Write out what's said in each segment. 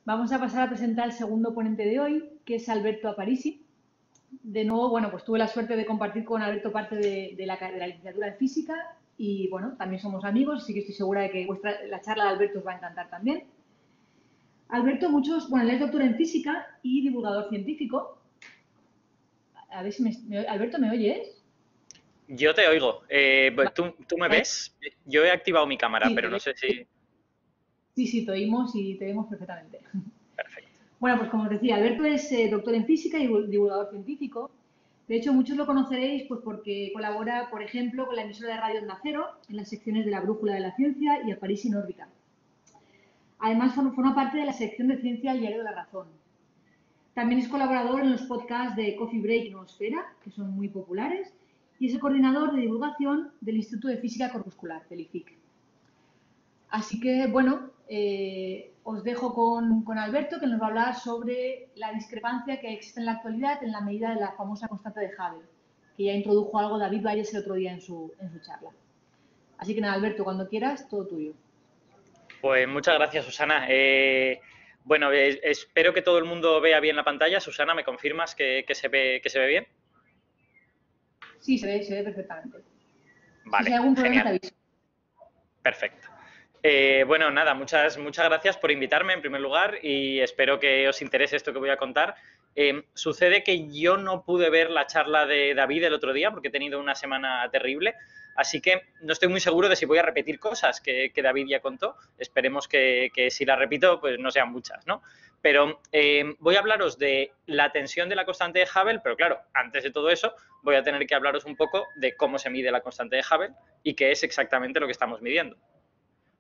Vamos a pasar a presentar al segundo ponente de hoy, que es Alberto Aparici. De nuevo, bueno, pues tuve la suerte de compartir con Alberto parte de la licenciatura en Física y, bueno, también somos amigos, así que estoy segura de que la charla de Alberto os va a encantar también. Alberto, él es doctor en Física y divulgador científico. A ver si Alberto, ¿me oyes? Yo te oigo. ¿Tú me ves? Yo he activado mi cámara, Sí, pero no sé si... Sí, te oímos y te vemos perfectamente. Perfecto. Bueno, pues como os decía, Alberto es doctor en Física y divulgador científico. De hecho, muchos lo conoceréis pues porque colabora, por ejemplo, con la emisora de Radio Onda Cero en las secciones de La Brújula de la Ciencia y Aparici en órbita. Además, forma parte de la sección de Ciencia del Diario de la Razón. También es colaborador en los podcasts de Coffee Break y Noosfera, que son muy populares, y es el coordinador de divulgación del Instituto de Física Corpuscular, del IFIC. Así que, bueno, os dejo con Alberto, que nos va a hablar sobre la discrepancia que existe en la actualidad en la medida de la famosa constante de Hubble, que ya introdujo algo David Valles el otro día en su charla. Así que nada, Alberto, cuando quieras, todo tuyo. Pues muchas gracias, Susana. Bueno, espero que todo el mundo vea bien la pantalla. Susana, ¿me confirmas que se ve bien? Sí, se ve perfectamente. Vale, si hay algún problema, genial. te aviso. Perfecto. Bueno, nada, muchas gracias por invitarme en primer lugar y espero que os interese esto que voy a contar. Sucede que yo no pude ver la charla de David el otro día porque he tenido una semana terrible, así que no estoy muy seguro de si voy a repetir cosas que David ya contó. Esperemos que si las repito, pues no sean muchas, ¿no? Pero voy a hablaros de la tensión de la constante de Hubble, pero claro, antes de todo eso voy a tener que hablaros un poco de cómo se mide la constante de Hubble y qué es exactamente lo que estamos midiendo.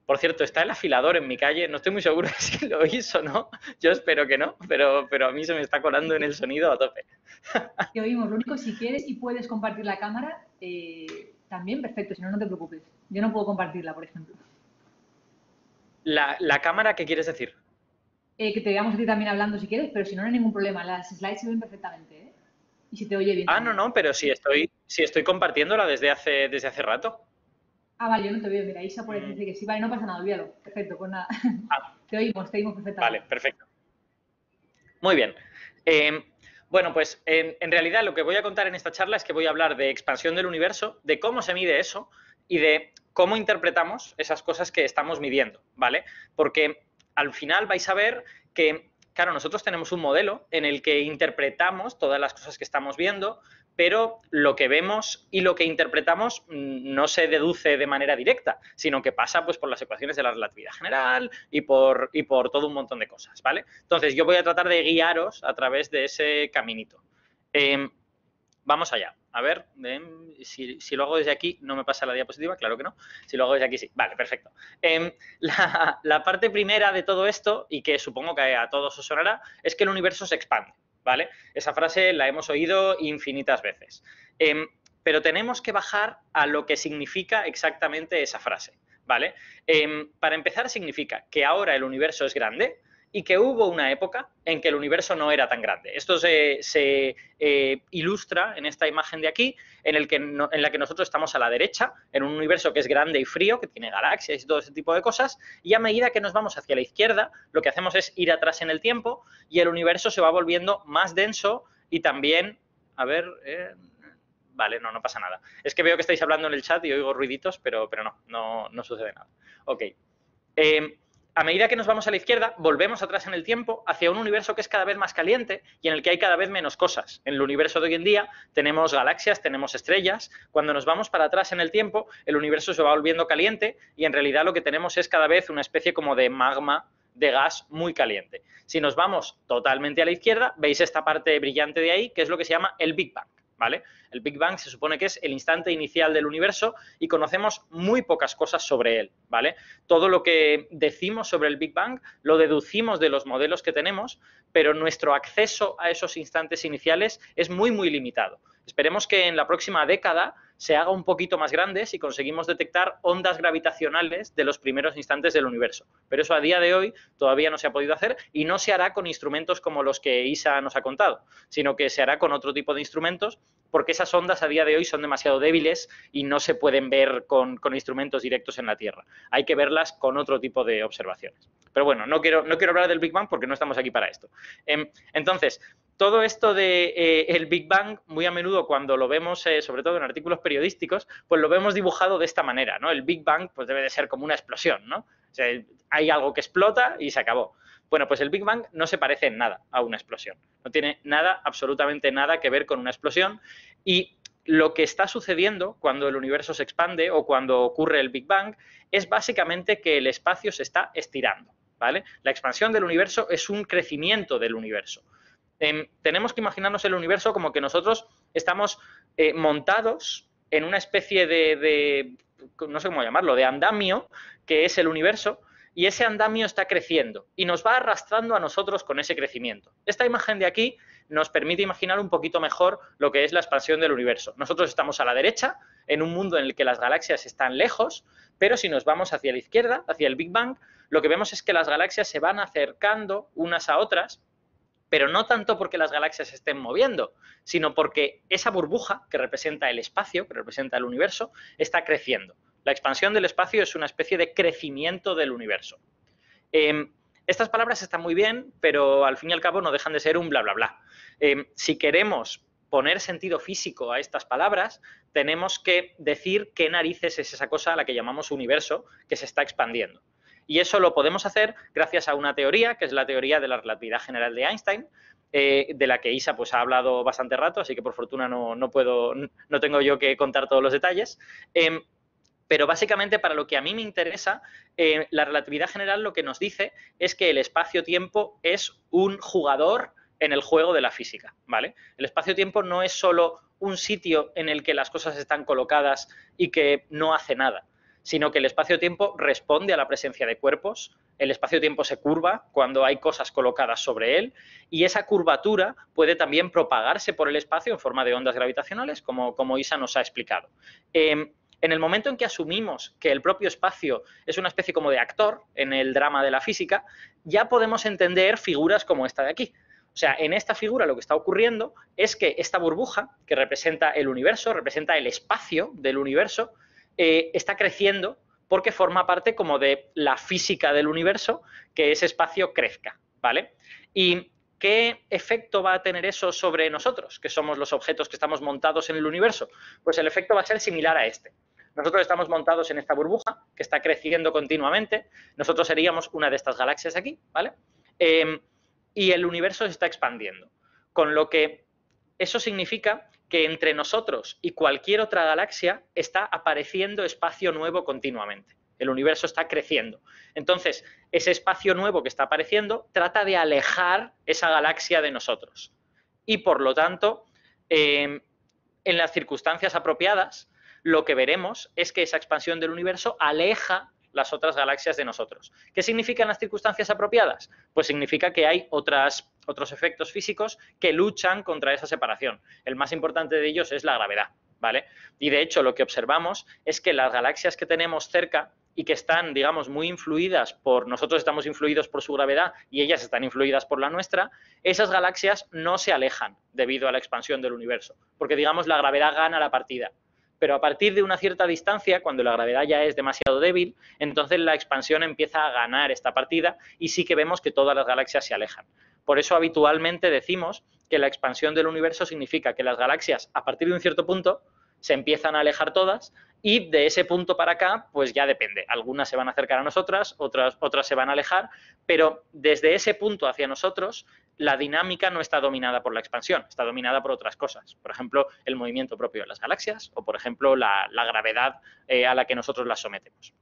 Por cierto, está el afilador en mi calle. No estoy muy seguro de si lo oís o no. Yo espero que no, pero a mí se me está colando en el sonido a tope. Te oímos. Lo único, si quieres y puedes compartir la cámara, también perfecto. Si no, no te preocupes. Yo no puedo compartirla, por ejemplo. ¿La cámara qué quieres decir? Que te veamos a ti también hablando si quieres, pero si no, no hay ningún problema. Las slides se ven perfectamente, ¿eh? Y si te oye bien. Ah, no, pero si estoy compartiéndola desde hace rato. Ah, vale, yo no te veo. Mira, Isa por aquí dice que sí. Vale, no pasa nada, olvídalo. Perfecto, pues nada. Te oímos perfectamente. Vale, perfecto. Muy bien. Bueno, pues en realidad lo que voy a contar en esta charla es que voy a hablar de expansión del universo, de cómo se mide eso y de cómo interpretamos esas cosas que estamos midiendo, ¿vale? Porque al final vais a ver que, claro, nosotros tenemos un modelo en el que interpretamos todas las cosas que estamos viendo, pero lo que vemos y lo que interpretamos no se deduce de manera directa, sino que pasa pues por las ecuaciones de la relatividad general y por todo un montón de cosas, ¿vale? Entonces, yo voy a tratar de guiaros a través de ese caminito. Vamos allá. A ver, si lo hago desde aquí, ¿no me pasa la diapositiva? Claro que no. Si lo hago desde aquí, sí. Vale, perfecto. La parte primera de todo esto, y que supongo que a todos os sonará, es que el universo se expande, ¿vale? Esa frase la hemos oído infinitas veces. Pero tenemos que bajar a lo que significa exactamente esa frase, ¿vale? Para empezar, significa que ahora el universo es grande y que hubo una época en que el universo no era tan grande. Esto se ilustra en esta imagen de aquí, en la que nosotros estamos a la derecha, en un universo que es grande y frío, que tiene galaxias y todo ese tipo de cosas, y a medida que nos vamos hacia la izquierda, lo que hacemos es ir atrás en el tiempo y el universo se va volviendo más denso y también, a ver... Vale, no pasa nada. Es que veo que estáis hablando en el chat y oigo ruiditos, pero no sucede nada. Ok. A medida que nos vamos a la izquierda, volvemos atrás en el tiempo hacia un universo que es cada vez más caliente y en el que hay cada vez menos cosas. En el universo de hoy en día tenemos galaxias, tenemos estrellas. Cuando nos vamos para atrás en el tiempo, el universo se va volviendo caliente y en realidad lo que tenemos es cada vez una especie como de magma de gas muy caliente. Si nos vamos totalmente a la izquierda, veis esta parte brillante de ahí, que es lo que se llama el Big Bang, ¿vale? El Big Bang se supone que es el instante inicial del universo y conocemos muy pocas cosas sobre él, ¿vale? Todo lo que decimos sobre el Big Bang lo deducimos de los modelos que tenemos, pero nuestro acceso a esos instantes iniciales es muy, muy limitado. Esperemos que en la próxima década se haga un poquito más grande si conseguimos detectar ondas gravitacionales de los primeros instantes del universo. Pero eso a día de hoy todavía no se ha podido hacer y no se hará con instrumentos como los que Isa nos ha contado, sino que se hará con otro tipo de instrumentos porque esas ondas a día de hoy son demasiado débiles y no se pueden ver con instrumentos directos en la Tierra. Hay que verlas con otro tipo de observaciones. Pero bueno, no quiero hablar del Big Bang porque no estamos aquí para esto. Entonces, todo esto de el Big Bang, muy a menudo cuando lo vemos, sobre todo en artículos periodísticos, pues lo vemos dibujado de esta manera, ¿no? El Big Bang pues debe de ser como una explosión, ¿no? O sea, hay algo que explota y se acabó. Bueno, pues el Big Bang no se parece en nada a una explosión. No tiene nada, absolutamente nada que ver con una explosión. Y lo que está sucediendo cuando el universo se expande o cuando ocurre el Big Bang es básicamente que el espacio se está estirando, ¿vale? La expansión del universo es un crecimiento del universo. Tenemos que imaginarnos el universo como que nosotros estamos montados en una especie de, no sé cómo llamarlo, de andamio, que es el universo, y ese andamio está creciendo y nos va arrastrando a nosotros con ese crecimiento. Esta imagen de aquí nos permite imaginar un poquito mejor lo que es la expansión del universo. Nosotros estamos a la derecha, en un mundo en el que las galaxias están lejos, pero si nos vamos hacia la izquierda, hacia el Big Bang, lo que vemos es que las galaxias se van acercando unas a otras, pero no tanto porque las galaxias se estén moviendo, sino porque esa burbuja que representa el espacio, que representa el universo, está creciendo. La expansión del espacio es una especie de crecimiento del universo. Estas palabras están muy bien, pero al fin y al cabo no dejan de ser un bla, bla, bla. Si queremos poner sentido físico a estas palabras, tenemos que decir qué narices es esa cosa a la que llamamos universo que se está expandiendo. Y eso lo podemos hacer gracias a una teoría, que es la teoría de la relatividad general de Einstein, de la que Isa pues, ha hablado bastante rato, así que por fortuna no tengo yo que contar todos los detalles. Pero básicamente para lo que a mí me interesa, la relatividad general lo que nos dice es que el espacio-tiempo es un jugador en el juego de la física, ¿vale? El espacio-tiempo no es solo un sitio en el que las cosas están colocadas y que no hace nada, sino que el espacio-tiempo responde a la presencia de cuerpos, el espacio-tiempo se curva cuando hay cosas colocadas sobre él y esa curvatura puede también propagarse por el espacio en forma de ondas gravitacionales, como Isa nos ha explicado. En el momento en que asumimos que el propio espacio es una especie como de actor en el drama de la física, ya podemos entender figuras como esta de aquí. O sea, en esta figura lo que está ocurriendo es que esta burbuja, que representa el universo, representa el espacio del universo, está creciendo porque forma parte como de la física del universo, que ese espacio crezca, ¿vale? ¿Y qué efecto va a tener eso sobre nosotros, que somos los objetos que estamos montados en el universo? Pues el efecto va a ser similar a este. Nosotros estamos montados en esta burbuja que está creciendo continuamente. Nosotros seríamos una de estas galaxias aquí, ¿vale? Y el universo se está expandiendo. Con lo que eso significa que entre nosotros y cualquier otra galaxia está apareciendo espacio nuevo continuamente. El universo está creciendo. Entonces, ese espacio nuevo que está apareciendo trata de alejar esa galaxia de nosotros. Y por lo tanto, en las circunstancias apropiadas, lo que veremos es que esa expansión del universo aleja las otras galaxias de nosotros. ¿Qué significan las circunstancias apropiadas? Pues significa que hay otros efectos físicos que luchan contra esa separación. El más importante de ellos es la gravedad, ¿vale? Y de hecho lo que observamos es que las galaxias que tenemos cerca y que están, digamos, muy influidas por, nosotros estamos influidos por su gravedad y ellas están influidas por la nuestra, esas galaxias no se alejan debido a la expansión del universo, porque, digamos, la gravedad gana la partida. Pero a partir de una cierta distancia, cuando la gravedad ya es demasiado débil, entonces la expansión empieza a ganar esta partida y sí que vemos que todas las galaxias se alejan. Por eso habitualmente decimos que la expansión del universo significa que las galaxias, a partir de un cierto punto, se empiezan a alejar todas y de ese punto para acá, pues ya depende. Algunas se van a acercar a nosotras, otras se van a alejar, pero desde ese punto hacia nosotros, la dinámica no está dominada por la expansión, está dominada por otras cosas. Por ejemplo, el movimiento propio de las galaxias o, por ejemplo, la gravedad a la que nosotros las sometemos.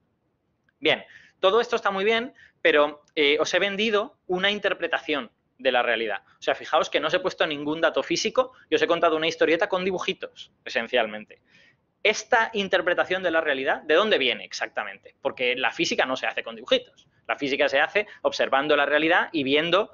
Bien, todo esto está muy bien, pero os he vendido una interpretación de la realidad. O sea, fijaos que no os he puesto ningún dato físico y os he contado una historieta con dibujitos, esencialmente. Esta interpretación de la realidad, ¿de dónde viene exactamente? Porque la física no se hace con dibujitos. La física se hace observando la realidad y viendo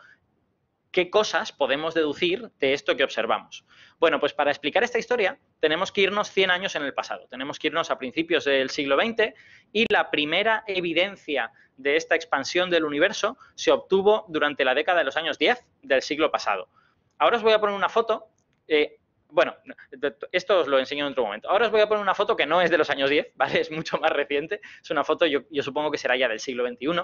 qué cosas podemos deducir de esto que observamos. Bueno, pues para explicar esta historia tenemos que irnos 100 años en el pasado. Tenemos que irnos a principios del siglo XX y la primera evidencia de esta expansión del universo se obtuvo durante la década de los años 10 del siglo pasado. Ahora os voy a poner una foto. bueno, esto os lo enseño en otro momento. Ahora os voy a poner una foto que no es de los años 10, ¿vale? Es mucho más reciente. Es una foto, yo supongo que será ya del siglo XXI.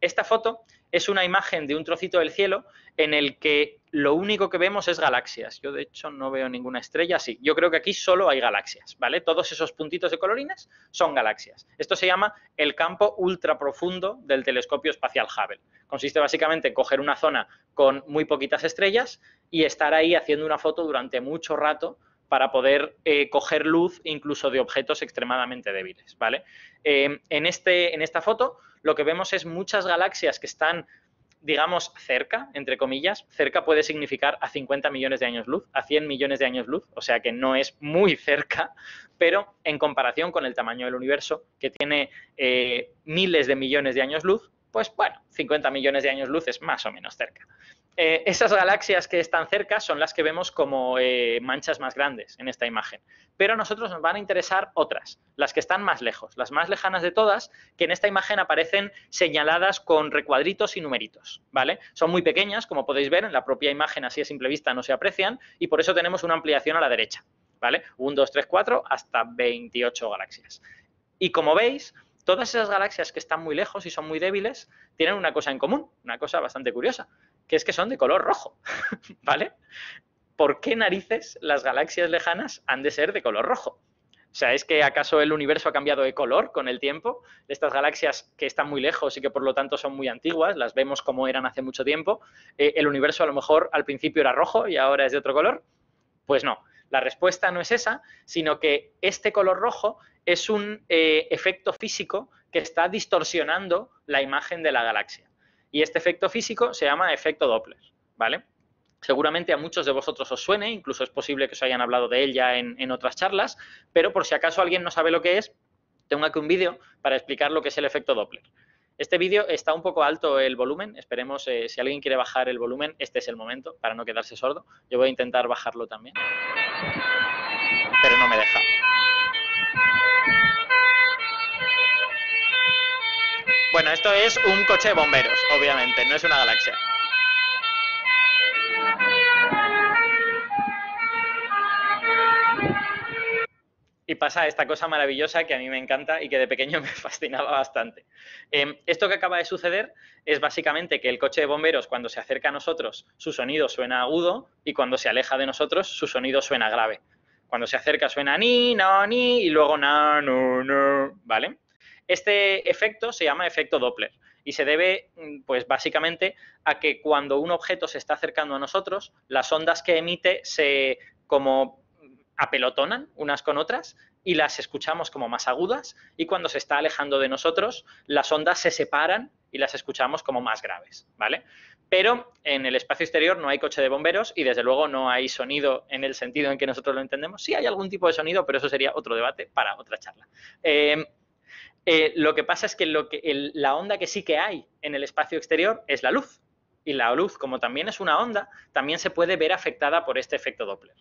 Esta foto es una imagen de un trocito del cielo en el que lo único que vemos es galaxias. Yo, de hecho, no veo ninguna estrella. Sí, yo creo que aquí solo hay galaxias, ¿vale? Todos esos puntitos de colorines son galaxias. Esto se llama el campo ultraprofundo del telescopio espacial Hubble. Consiste básicamente en coger una zona con muy poquitas estrellas y estar ahí haciendo una foto durante mucho rato para poder coger luz incluso de objetos extremadamente débiles, ¿vale? En esta foto lo que vemos es muchas galaxias que están, digamos, cerca, entre comillas. Cerca puede significar a 50 millones de años luz, a 100 millones de años luz, o sea que no es muy cerca, pero en comparación con el tamaño del universo, que tiene miles de millones de años luz, pues bueno, 50 millones de años luz es más o menos cerca. Esas galaxias que están cerca son las que vemos como manchas más grandes en esta imagen. Pero a nosotros nos van a interesar otras, las que están más lejos, las más lejanas de todas, que en esta imagen aparecen señaladas con recuadritos y numeritos, ¿vale? Son muy pequeñas, como podéis ver, en la propia imagen así a simple vista no se aprecian, y por eso tenemos una ampliación a la derecha, ¿vale? 1, 2, 3, 4, hasta 28 galaxias. Y como veis, todas esas galaxias que están muy lejos y son muy débiles tienen una cosa en común, una cosa bastante curiosa, que es que son de color rojo, ¿vale? ¿Por qué narices las galaxias lejanas han de ser de color rojo? O sea, ¿es que acaso el universo ha cambiado de color con el tiempo? Estas galaxias que están muy lejos y que por lo tanto son muy antiguas, las vemos como eran hace mucho tiempo, ¿el universo a lo mejor al principio era rojo y ahora es de otro color? Pues no, la respuesta no es esa, sino que este color rojo es un efecto físico que está distorsionando la imagen de la galaxia. Y este efecto físico se llama efecto Doppler, ¿vale? Seguramente a muchos de vosotros os suene, incluso es posible que os hayan hablado de él ya en otras charlas, pero por si acaso alguien no sabe lo que es, tengo aquí un vídeo para explicar lo que es el efecto Doppler. Este vídeo está un poco alto el volumen, esperemos, si alguien quiere bajar el volumen, este es el momento para no quedarse sordo. Yo voy a intentar bajarlo también, pero no me deja. Bueno, esto es un coche de bomberos, obviamente, no es una galaxia. Y pasa esta cosa maravillosa que a mí me encanta y que de pequeño me fascinaba bastante. Esto que acaba de suceder es básicamente que el coche de bomberos, cuando se acerca a nosotros, su sonido suena agudo, y cuando se aleja de nosotros, su sonido suena grave. Cuando se acerca suena ni, no, ni, y luego na, no, no, ¿vale? Este efecto se llama efecto Doppler y se debe, pues básicamente, a que cuando un objeto se está acercando a nosotros, las ondas que emite se como apelotonan unas con otras y las escuchamos como más agudas, y cuando se está alejando de nosotros, las ondas se separan y las escuchamos como más graves, ¿vale? Pero en el espacio exterior no hay coche de bomberos y desde luego no hay sonido en el sentido en que nosotros lo entendemos. Sí hay algún tipo de sonido, pero eso sería otro debate para otra charla. Lo que pasa es que la onda que sí que hay en el espacio exterior es la luz. Y la luz, como también es una onda, también se puede ver afectada por este efecto Doppler.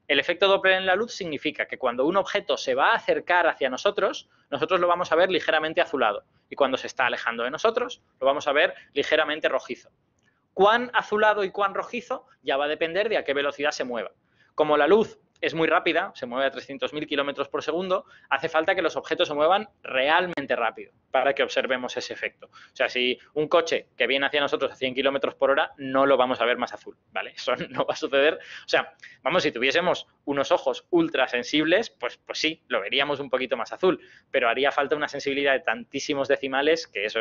El efecto Doppler en la luz significa que cuando un objeto se va a acercar hacia nosotros, nosotros lo vamos a ver ligeramente azulado. Y cuando se está alejando de nosotros, lo vamos a ver ligeramente rojizo. Cuán azulado y cuán rojizo ya va a depender de a qué velocidad se mueva. Como la luz es muy rápida, se mueve a 300.000 kilómetros por segundo, hace falta que los objetos se muevan realmente rápido para que observemos ese efecto. O sea, si un coche que viene hacia nosotros a 100 kilómetros por hora, no lo vamos a ver más azul, ¿vale? Eso no va a suceder. O sea, vamos, si tuviésemos unos ojos ultra sensibles, pues sí, lo veríamos un poquito más azul, pero haría falta una sensibilidad de tantísimos decimales que eso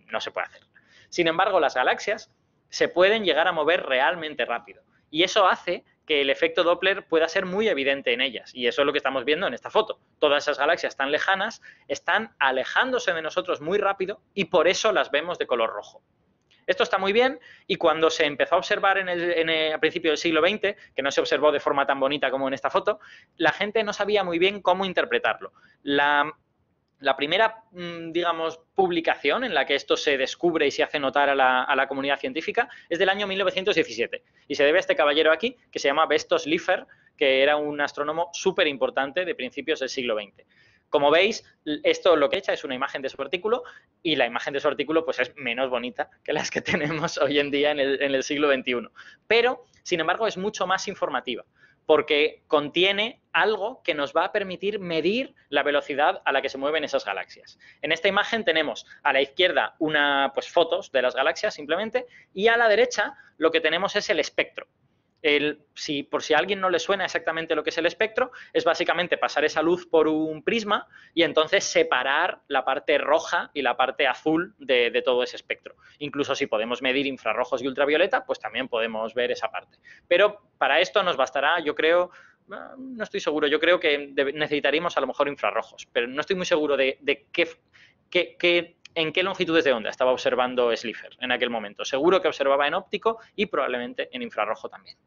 no se puede hacer. Sin embargo, las galaxias se pueden llegar a mover realmente rápido y eso hace que el efecto Doppler pueda ser muy evidente en ellas. Y eso es lo que estamos viendo en esta foto. Todas esas galaxias tan lejanas están alejándose de nosotros muy rápido y por eso las vemos de color rojo. Esto está muy bien y cuando se empezó a observar a principios del siglo XX, que no se observó de forma tan bonita como en esta foto, la gente no sabía muy bien cómo interpretarlo. La primera, digamos, publicación en la que esto se descubre y se hace notar a la comunidad científica es del año 1917 y se debe a este caballero aquí que se llama Bestos Liffer, que era un astrónomo súper importante de principios del siglo XX. Como veis, esto lo que echa es una imagen de su artículo y la imagen de su artículo pues es menos bonita que las que tenemos hoy en día en el siglo XXI. Pero, sin embargo, es mucho más informativa porque contiene algo que nos va a permitir medir la velocidad a la que se mueven esas galaxias. En esta imagen tenemos a la izquierda fotos de las galaxias simplemente, y a la derecha lo que tenemos es el espectro. Por si a alguien no le suena exactamente lo que es el espectro, es básicamente pasar esa luz por un prisma y entonces separar la parte roja y la parte azul de todo ese espectro. Incluso si podemos medir infrarrojos y ultravioleta, pues también podemos ver esa parte. Pero para esto nos bastará, yo creo, no estoy seguro, yo creo que necesitaríamos a lo mejor infrarrojos, pero no estoy muy seguro de en qué longitudes de onda estaba observando Slipher en aquel momento. Seguro que observaba en óptico y probablemente en infrarrojo también.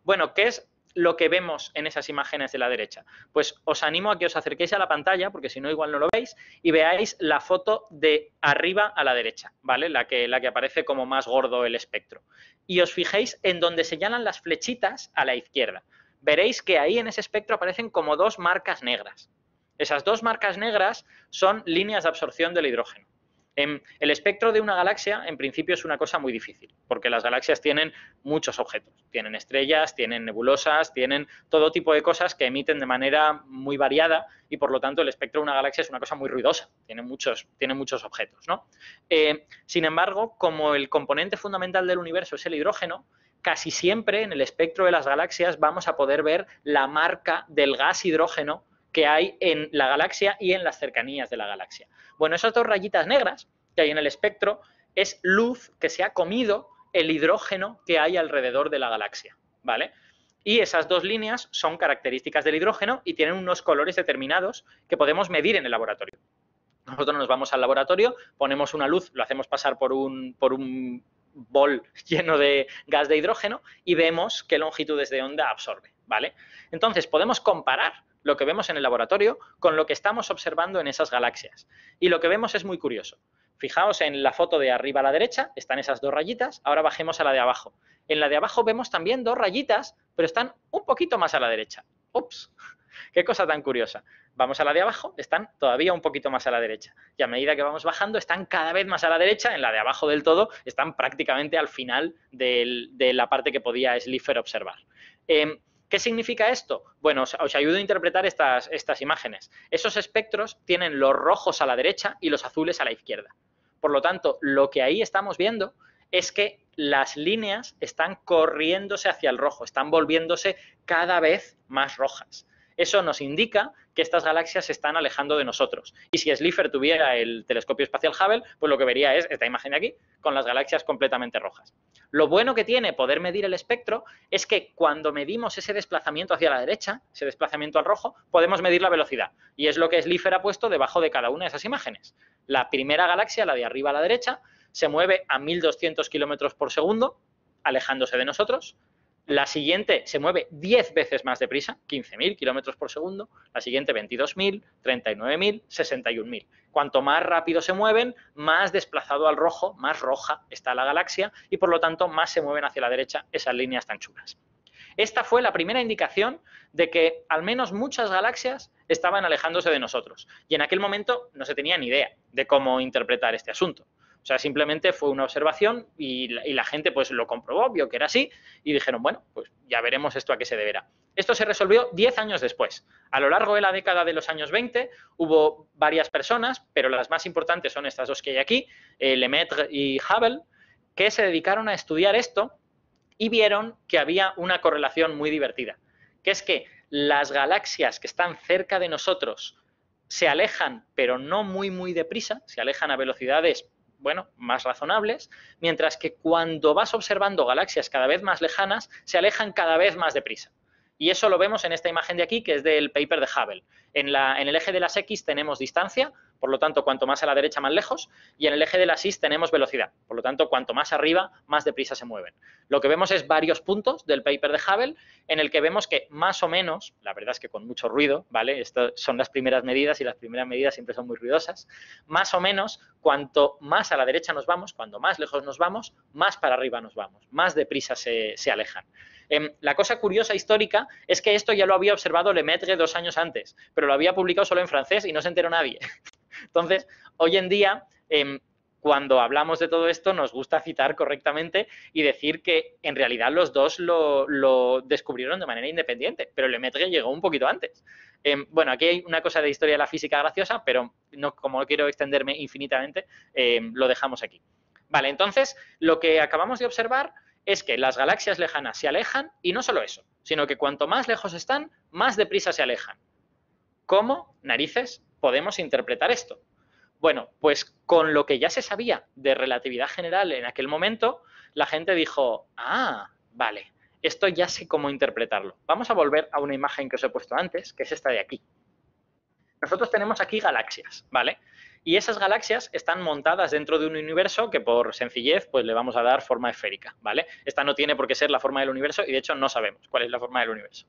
Bueno, ¿qué es lo que vemos en esas imágenes de la derecha? Pues os animo a que os acerquéis a la pantalla, porque si no igual no lo veis, y veáis la foto de arriba a la derecha, ¿vale? La que aparece como más gordo el espectro. Y os fijéis en donde señalan las flechitas a la izquierda. Veréis que ahí en ese espectro aparecen como dos marcas negras. Esas dos marcas negras son líneas de absorción del hidrógeno. El espectro de una galaxia, en principio, es una cosa muy difícil, porque las galaxias tienen muchos objetos. Tienen estrellas, tienen nebulosas, tienen todo tipo de cosas que emiten de manera muy variada y, por lo tanto, el espectro de una galaxia es una cosa muy ruidosa. Tiene muchos objetos, ¿no? Sin embargo, como el componente fundamental del universo es el hidrógeno, casi siempre en el espectro de las galaxias vamos a poder ver la marca del gas hidrógeno que hay en la galaxia y en las cercanías de la galaxia. Bueno, esas dos rayitas negras que hay en el espectro es luz que se ha comido el hidrógeno que hay alrededor de la galaxia, ¿vale? Y esas dos líneas son características del hidrógeno y tienen unos colores determinados que podemos medir en el laboratorio. Nosotros nos vamos al laboratorio, ponemos una luz, lo hacemos pasar por un bol lleno de gas de hidrógeno y vemos qué longitudes de onda absorbe, ¿vale? Entonces, podemos comparar lo que vemos en el laboratorio con lo que estamos observando en esas galaxias. Y lo que vemos es muy curioso. Fijaos en la foto de arriba a la derecha, están esas dos rayitas, ahora bajemos a la de abajo. En la de abajo vemos también dos rayitas, pero están un poquito más a la derecha. ¡Ups! ¡Qué cosa tan curiosa! Vamos a la de abajo, están todavía un poquito más a la derecha. Y a medida que vamos bajando, están cada vez más a la derecha, en la de abajo del todo, están prácticamente al final de la parte que podía Slipher observar. ¿Qué significa esto? Bueno, os ayudo a interpretar estas imágenes. Esos espectros tienen los rojos a la derecha y los azules a la izquierda. Por lo tanto, lo que ahí estamos viendo es que las líneas están corriéndose hacia el rojo, están volviéndose cada vez más rojas. Eso nos indica que estas galaxias se están alejando de nosotros. Y si Slipher tuviera el telescopio espacial Hubble, pues lo que vería es esta imagen de aquí, con las galaxias completamente rojas. Lo bueno que tiene poder medir el espectro es que cuando medimos ese desplazamiento hacia la derecha, ese desplazamiento al rojo, podemos medir la velocidad. Y es lo que Slipher ha puesto debajo de cada una de esas imágenes. La primera galaxia, la de arriba a la derecha, se mueve a 1.200 kilómetros por segundo, alejándose de nosotros. La siguiente se mueve 10 veces más deprisa, 15.000 kilómetros por segundo. La siguiente 22.000, 39.000, 61.000. Cuanto más rápido se mueven, más desplazado al rojo, más roja está la galaxia y por lo tanto más se mueven hacia la derecha esas líneas tan chulas. Esta fue la primera indicación de que al menos muchas galaxias estaban alejándose de nosotros. Y en aquel momento no se tenía ni idea de cómo interpretar este asunto. O sea, simplemente fue una observación y la gente pues lo comprobó, vio que era así y dijeron, bueno, pues ya veremos esto a qué se deberá. Esto se resolvió 10 años después. A lo largo de la década de los años 20 hubo varias personas, pero las más importantes son estas dos que hay aquí, Lemaitre y Hubble, que se dedicaron a estudiar esto y vieron que había una correlación muy divertida, que es que las galaxias que están cerca de nosotros se alejan, pero no muy deprisa, se alejan a velocidades bueno, más razonables, mientras que cuando vas observando galaxias cada vez más lejanas, se alejan cada vez más deprisa. Y eso lo vemos en esta imagen de aquí, que es del paper de Hubble. En el eje de las X tenemos distancia, por lo tanto, cuanto más a la derecha, más lejos, y en el eje de las Y tenemos velocidad. Por lo tanto, cuanto más arriba, más deprisa se mueven. Lo que vemos es varios puntos del paper de Hubble, en el que vemos que más o menos, la verdad es que con mucho ruido, ¿vale? Estas son las primeras medidas y las primeras medidas siempre son muy ruidosas. Más o menos, cuanto más a la derecha nos vamos, cuanto más lejos nos vamos, más para arriba nos vamos, más deprisa se alejan. La cosa curiosa histórica es que esto ya lo había observado Lemaitre 2 años antes, pero lo había publicado solo en francés y no se enteró nadie. Entonces, hoy en día, cuando hablamos de todo esto nos gusta citar correctamente y decir que en realidad los dos lo descubrieron de manera independiente, pero Lemaitre llegó un poquito antes. Bueno, aquí hay una cosa de historia de la física graciosa, pero no, como no quiero extenderme infinitamente, lo dejamos aquí. Vale, entonces lo que acabamos de observar es que las galaxias lejanas se alejan y no solo eso, sino que cuanto más lejos están, más deprisa se alejan. ¿Cómo, narices, podemos interpretar esto? Bueno, pues con lo que ya se sabía de relatividad general en aquel momento, la gente dijo, ah, vale, esto ya sé cómo interpretarlo. Vamos a volver a una imagen que os he puesto antes, que es esta de aquí. Nosotros tenemos aquí galaxias, ¿vale? Y esas galaxias están montadas dentro de un universo que por sencillez pues le vamos a dar forma esférica, ¿vale? Esta no tiene por qué ser la forma del universo y de hecho no sabemos cuál es la forma del universo.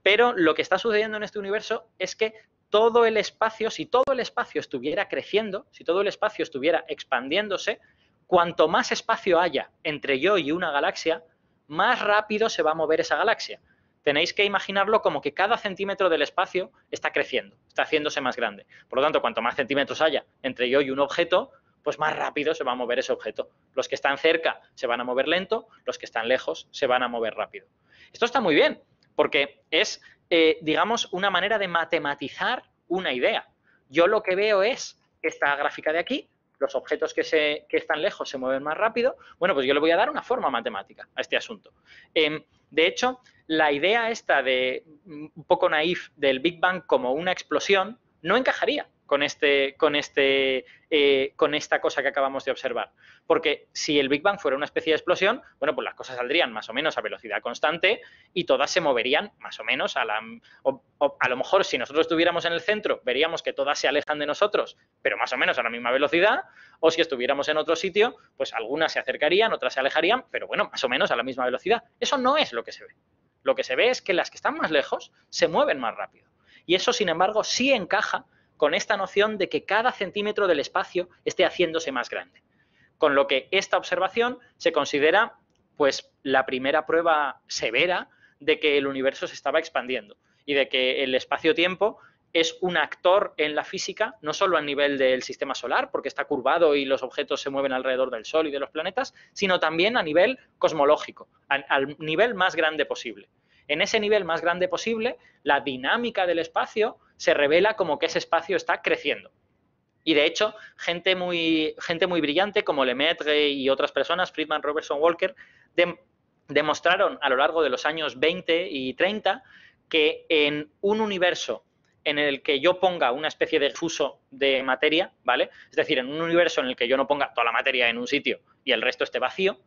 Pero lo que está sucediendo en este universo es que todo el espacio, si todo el espacio estuviera creciendo, si todo el espacio estuviera expandiéndose, cuanto más espacio haya entre yo y una galaxia, más rápido se va a mover esa galaxia. Tenéis que imaginarlo como que cada centímetro del espacio está creciendo, está haciéndose más grande. Por lo tanto, cuanto más centímetros haya entre yo y un objeto, pues más rápido se va a mover ese objeto. Los que están cerca se van a mover lento, los que están lejos se van a mover rápido. Esto está muy bien, porque es, digamos, una manera de matematizar una idea. Yo lo que veo es esta gráfica de aquí, los objetos que están lejos se mueven más rápido. Bueno, pues yo le voy a dar una forma matemática a este asunto. De hecho, la idea esta de un poco naif del Big Bang como una explosión no encajaría con esta cosa que acabamos de observar. Porque si el Big Bang fuera una especie de explosión, bueno, pues las cosas saldrían más o menos a velocidad constante y todas se moverían más o menos a lo mejor si nosotros estuviéramos en el centro, veríamos que todas se alejan de nosotros, pero más o menos a la misma velocidad, o si estuviéramos en otro sitio, pues algunas se acercarían, otras se alejarían, pero bueno, más o menos a la misma velocidad. Eso no es lo que se ve. Lo que se ve es que las que están más lejos se mueven más rápido. Y eso, sin embargo, sí encaja con esta noción de que cada centímetro del espacio esté haciéndose más grande. Con lo que esta observación se considera pues la primera prueba severa de que el universo se estaba expandiendo y de que el espacio-tiempo es un actor en la física, no solo a nivel del sistema solar, porque está curvado y los objetos se mueven alrededor del Sol y de los planetas, sino también a nivel cosmológico, al nivel más grande posible. En ese nivel más grande posible, la dinámica del espacio se revela como que ese espacio está creciendo. Y de hecho, gente muy brillante como Lemaitre y otras personas, Friedman, Robertson, Walker, demostraron a lo largo de los años 20 y 30 que en un universo en el que yo ponga una especie de fuso de materia, ¿vale? Es decir, en un universo en el que yo no ponga toda la materia en un sitio y el resto esté vacío,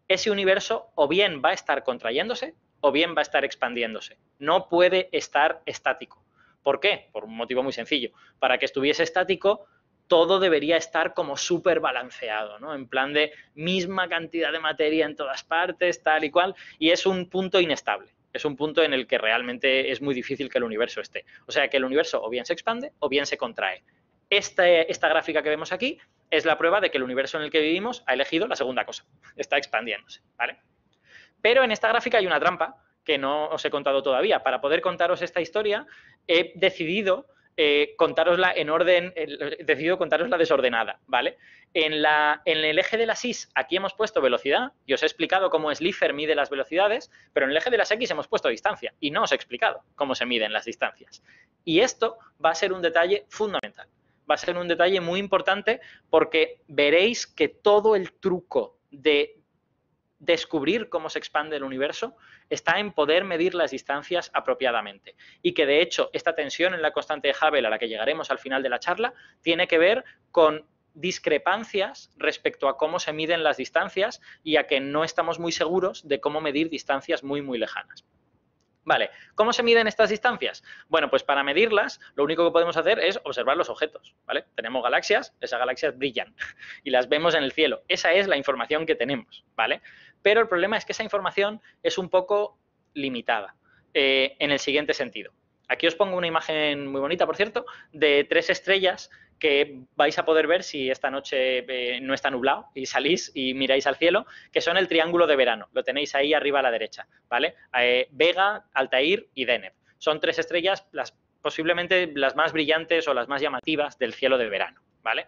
ese universo o bien va a estar contrayéndose o bien va a estar expandiéndose. No puede estar estático. ¿Por qué? Por un motivo muy sencillo. Para que estuviese estático, todo debería estar como súper balanceado, ¿no? En plan de misma cantidad de materia en todas partes, tal y cual, y es un punto inestable. Es un punto en el que realmente es muy difícil que el universo esté. O sea, que el universo o bien se expande o bien se contrae. Esta gráfica que vemos aquí es la prueba de que el universo en el que vivimos ha elegido la segunda cosa. Está expandiéndose, ¿vale? Pero en esta gráfica hay una trampa que no os he contado todavía. Para poder contaros esta historia, he decidido contárosla en orden, decidido contárosla desordenada, ¿vale? En el eje de las Y, aquí hemos puesto velocidad y os he explicado cómo Slipher mide las velocidades, pero en el eje de las X hemos puesto distancia y no os he explicado cómo se miden las distancias. Y esto va a ser un detalle fundamental. Va a ser un detalle muy importante porque veréis que todo el truco de descubrir cómo se expande el universo está en poder medir las distancias apropiadamente y que de hecho esta tensión en la constante de Hubble a la que llegaremos al final de la charla tiene que ver con discrepancias respecto a cómo se miden las distancias y a que no estamos muy seguros de cómo medir distancias muy muy lejanas. Vale, ¿cómo se miden estas distancias? Bueno, pues para medirlas, lo único que podemos hacer es observar los objetos, ¿vale? Tenemos galaxias, esas galaxias brillan y las vemos en el cielo. Esa es la información que tenemos, ¿vale? Pero el problema es que esa información es un poco limitada en el siguiente sentido. Aquí os pongo una imagen muy bonita, por cierto, de 3 estrellas que vais a poder ver si esta noche no está nublado y salís y miráis al cielo, que son el triángulo de verano. Lo tenéis ahí arriba a la derecha, ¿vale? Vega, Altair y Deneb. Son 3 estrellas, posiblemente las más brillantes o las más llamativas del cielo de verano, ¿vale?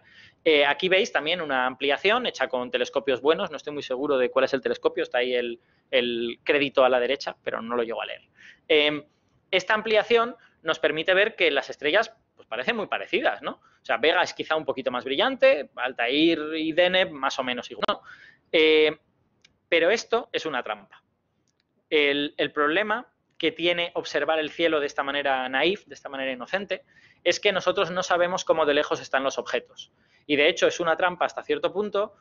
Aquí veis también una ampliación hecha con telescopios buenos. No estoy muy seguro de cuál es el telescopio. Está ahí el crédito a la derecha, pero no lo llego a leer. Esta ampliación nos permite ver que las estrellas pues, parecen muy parecidas, ¿no? O sea, Vega es quizá un poquito más brillante, Altair y Deneb más o menos igual. Pero esto es una trampa. El problema que tiene observar el cielo de esta manera naif, de esta manera inocente, es que nosotros no sabemos cómo de lejos están los objetos. Y de hecho es una trampa hasta cierto punto,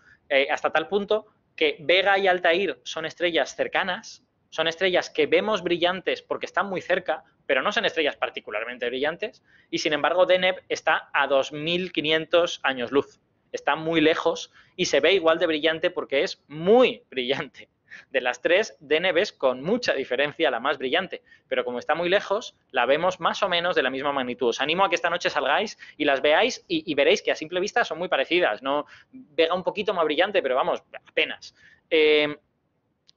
hasta tal punto que Vega y Altair son estrellas cercanas, son estrellas que vemos brillantes porque están muy cerca, pero no son estrellas particularmente brillantes, y sin embargo Deneb está a 2500 años luz. Está muy lejos y se ve igual de brillante porque es muy brillante. De las tres, Deneb es con mucha diferencia la más brillante, pero como está muy lejos, la vemos más o menos de la misma magnitud. Os animo a que esta noche salgáis y las veáis y veréis que a simple vista son muy parecidas, ¿no? Vega un poquito más brillante, pero vamos, apenas.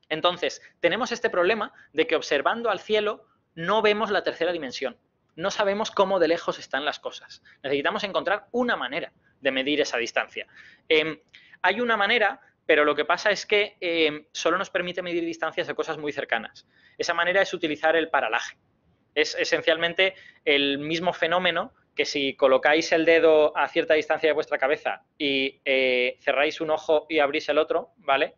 Entonces, tenemos este problema de que observando al cielo no vemos la tercera dimensión. No sabemos cómo de lejos están las cosas. Necesitamos encontrar una manera de medir esa distancia. Hay una manera, pero lo que pasa es que solo nos permite medir distancias de cosas muy cercanas. Esa manera es utilizar el paralaje. Es esencialmente el mismo fenómeno que si colocáis el dedo a cierta distancia de vuestra cabeza y cerráis un ojo y abrís el otro, ¿vale?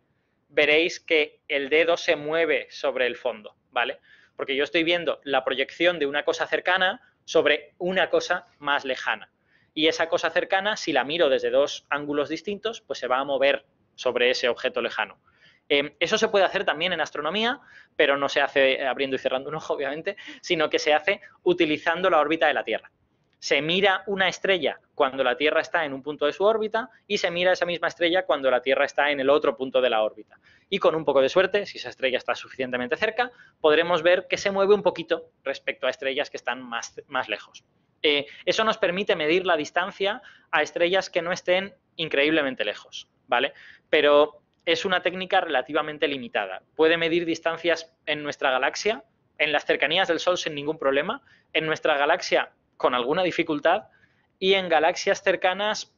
Veréis que el dedo se mueve sobre el fondo, ¿vale? Porque yo estoy viendo la proyección de una cosa cercana sobre una cosa más lejana. Y esa cosa cercana, si la miro desde dos ángulos distintos, pues se va a mover sobre ese objeto lejano. Eso se puede hacer también en astronomía, pero no se hace abriendo y cerrando un ojo, obviamente, sino que se hace utilizando la órbita de la Tierra. Se mira una estrella cuando la Tierra está en un punto de su órbita y se mira esa misma estrella cuando la Tierra está en el otro punto de la órbita. Y con un poco de suerte, si esa estrella está suficientemente cerca, podremos ver que se mueve un poquito respecto a estrellas que están más lejos. Eso nos permite medir la distancia a estrellas que no estén increíblemente lejos, ¿vale? Pero es una técnica relativamente limitada. Puede medir distancias en nuestra galaxia, en las cercanías del Sol sin ningún problema, en nuestra galaxia con alguna dificultad y en galaxias cercanas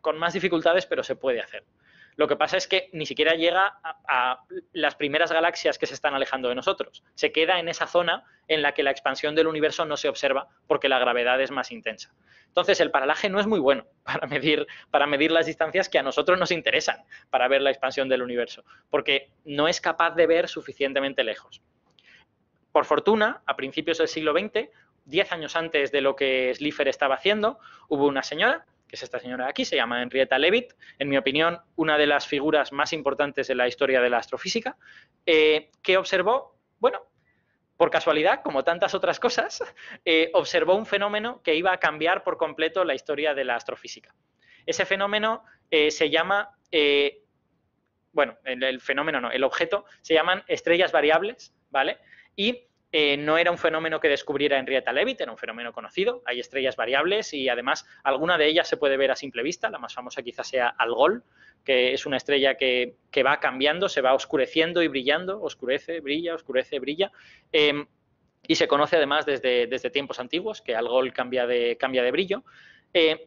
con más dificultades, pero se puede hacer. Lo que pasa es que ni siquiera llega a las primeras galaxias que se están alejando de nosotros. Se queda en esa zona en la que la expansión del universo no se observa porque la gravedad es más intensa. Entonces, el paralaje no es muy bueno para medir las distancias que a nosotros nos interesan para ver la expansión del universo, porque no es capaz de ver suficientemente lejos. Por fortuna, a principios del siglo XX, 10 años antes de lo que Slipher estaba haciendo, hubo una señora, que es esta señora de aquí, se llama Henrietta Leavitt, en mi opinión, una de las figuras más importantes de la historia de la astrofísica, que observó, bueno, por casualidad, como tantas otras cosas, observó un fenómeno que iba a cambiar por completo la historia de la astrofísica. Ese fenómeno se llama, bueno, el fenómeno no, el objeto se llaman estrellas variables, ¿vale? Y no era un fenómeno que descubriera Henrietta Leavitt, era un fenómeno conocido. Hay estrellas variables y además alguna de ellas se puede ver a simple vista. La más famosa quizás sea Algol, que es una estrella que va cambiando, se va oscureciendo y brillando, oscurece, brilla, y se conoce además desde tiempos antiguos que Algol cambia de brillo.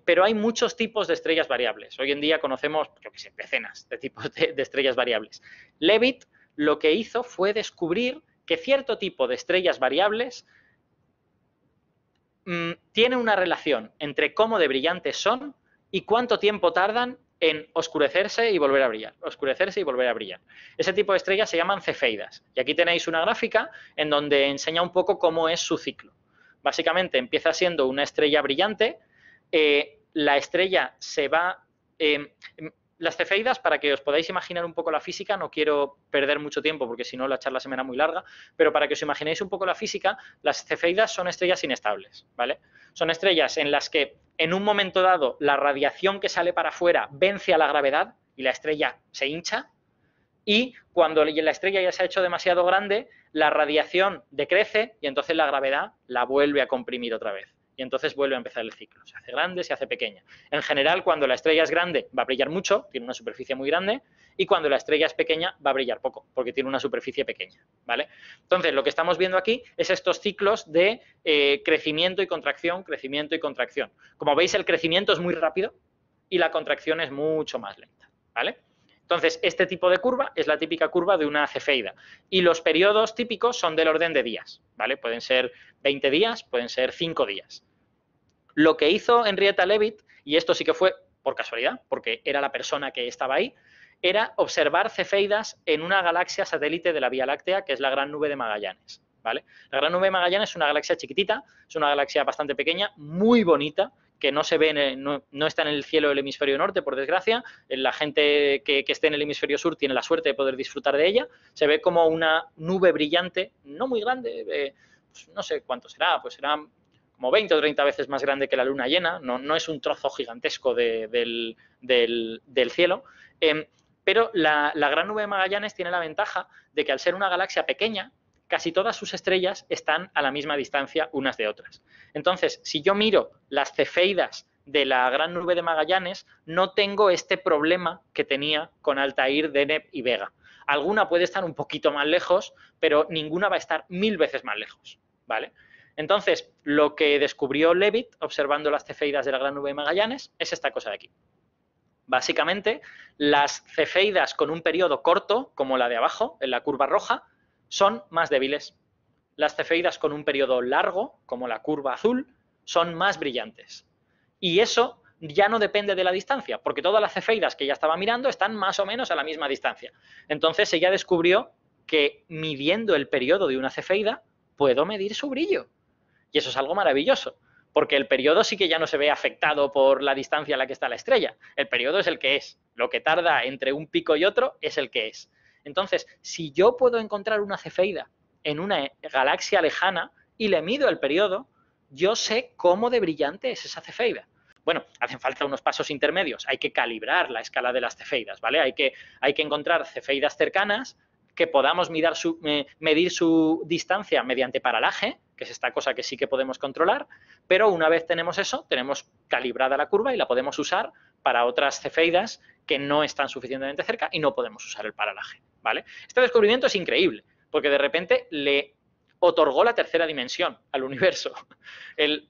Pero hay muchos tipos de estrellas variables. Hoy en día conocemos, yo qué sé, decenas de tipos de estrellas variables. Leavitt lo que hizo fue descubrir que cierto tipo de estrellas variables tiene una relación entre cómo de brillantes son y cuánto tiempo tardan en oscurecerse y volver a brillar. Oscurecerse y volver a brillar. Ese tipo de estrellas se llaman cefeidas. Y aquí tenéis una gráfica en donde enseña un poco cómo es su ciclo. Básicamente empieza siendo una estrella brillante, la estrella se va... Las cefeidas, para que os podáis imaginar un poco la física, no quiero perder mucho tiempo porque si no la charla se me hará muy larga, pero para que os imaginéis un poco la física, las cefeidas son estrellas inestables, ¿vale? Son estrellas en las que en un momento dado la radiación que sale para afuera vence a la gravedad y la estrella se hincha, y cuando la estrella ya se ha hecho demasiado grande, la radiación decrece y entonces la gravedad la vuelve a comprimir otra vez. Y entonces vuelve a empezar el ciclo. Se hace grande, se hace pequeña. En general, cuando la estrella es grande, va a brillar mucho, tiene una superficie muy grande, y cuando la estrella es pequeña, va a brillar poco, porque tiene una superficie pequeña, ¿vale? Entonces, lo que estamos viendo aquí es estos ciclos de crecimiento y contracción, crecimiento y contracción. Como veis, el crecimiento es muy rápido, y la contracción es mucho más lenta, ¿vale? Entonces, este tipo de curva es la típica curva de una cefeida y los periodos típicos son del orden de días, ¿vale? Pueden ser 20 días, pueden ser 5 días. Lo que hizo Henrietta Leavitt, y esto sí que fue por casualidad, porque era la persona que estaba ahí, era observar cefeidas en una galaxia satélite de la Vía Láctea, que es la Gran Nube de Magallanes, ¿vale? La Gran Nube de Magallanes es una galaxia chiquitita, es una galaxia bastante pequeña, muy bonita, que no se ve, no está en el cielo del hemisferio norte, por desgracia. La gente que esté en el hemisferio sur tiene la suerte de poder disfrutar de ella. Se ve como una nube brillante, no muy grande, pues no sé cuánto será, pues será como 20 o 30 veces más grande que la luna llena, no es un trozo gigantesco del cielo, pero la Gran Nube de Magallanes tiene la ventaja de que al ser una galaxia pequeña, casi todas sus estrellas están a la misma distancia unas de otras. Entonces, si yo miro las cefeidas de la Gran Nube de Magallanes, no tengo este problema que tenía con Altair, Deneb y Vega. Alguna puede estar un poquito más lejos, pero ninguna va a estar 1000 veces más lejos, ¿vale? Entonces, lo que descubrió Leavitt, observando las cefeidas de la Gran Nube de Magallanes, es esta cosa de aquí. Básicamente, las cefeidas con un periodo corto, como la de abajo, en la curva roja, son más débiles. Las cefeidas con un periodo largo, como la curva azul, son más brillantes. Y eso ya no depende de la distancia, porque todas las cefeidas que ya estaba mirando están más o menos a la misma distancia. Entonces ella descubrió que midiendo el periodo de una cefeida, puedo medir su brillo. Y eso es algo maravilloso, porque el periodo sí que ya no se ve afectado por la distancia a la que está la estrella. El periodo es el que es. Lo que tarda entre un pico y otro es el que es. Entonces, si yo puedo encontrar una cefeida en una galaxia lejana y le mido el periodo, yo sé cómo de brillante es esa cefeida. Bueno, hacen falta unos pasos intermedios. Hay que calibrar la escala de las cefeidas, ¿vale? Hay que encontrar cefeidas cercanas que podamos medir su distancia mediante paralaje, que es esta cosa que sí que podemos controlar, pero una vez tenemos eso, tenemos calibrada la curva y la podemos usar para otras cefeidas que no están suficientemente cerca y no podemos usar el paralaje, ¿vale? Este descubrimiento es increíble, porque de repente le otorgó la tercera dimensión al universo.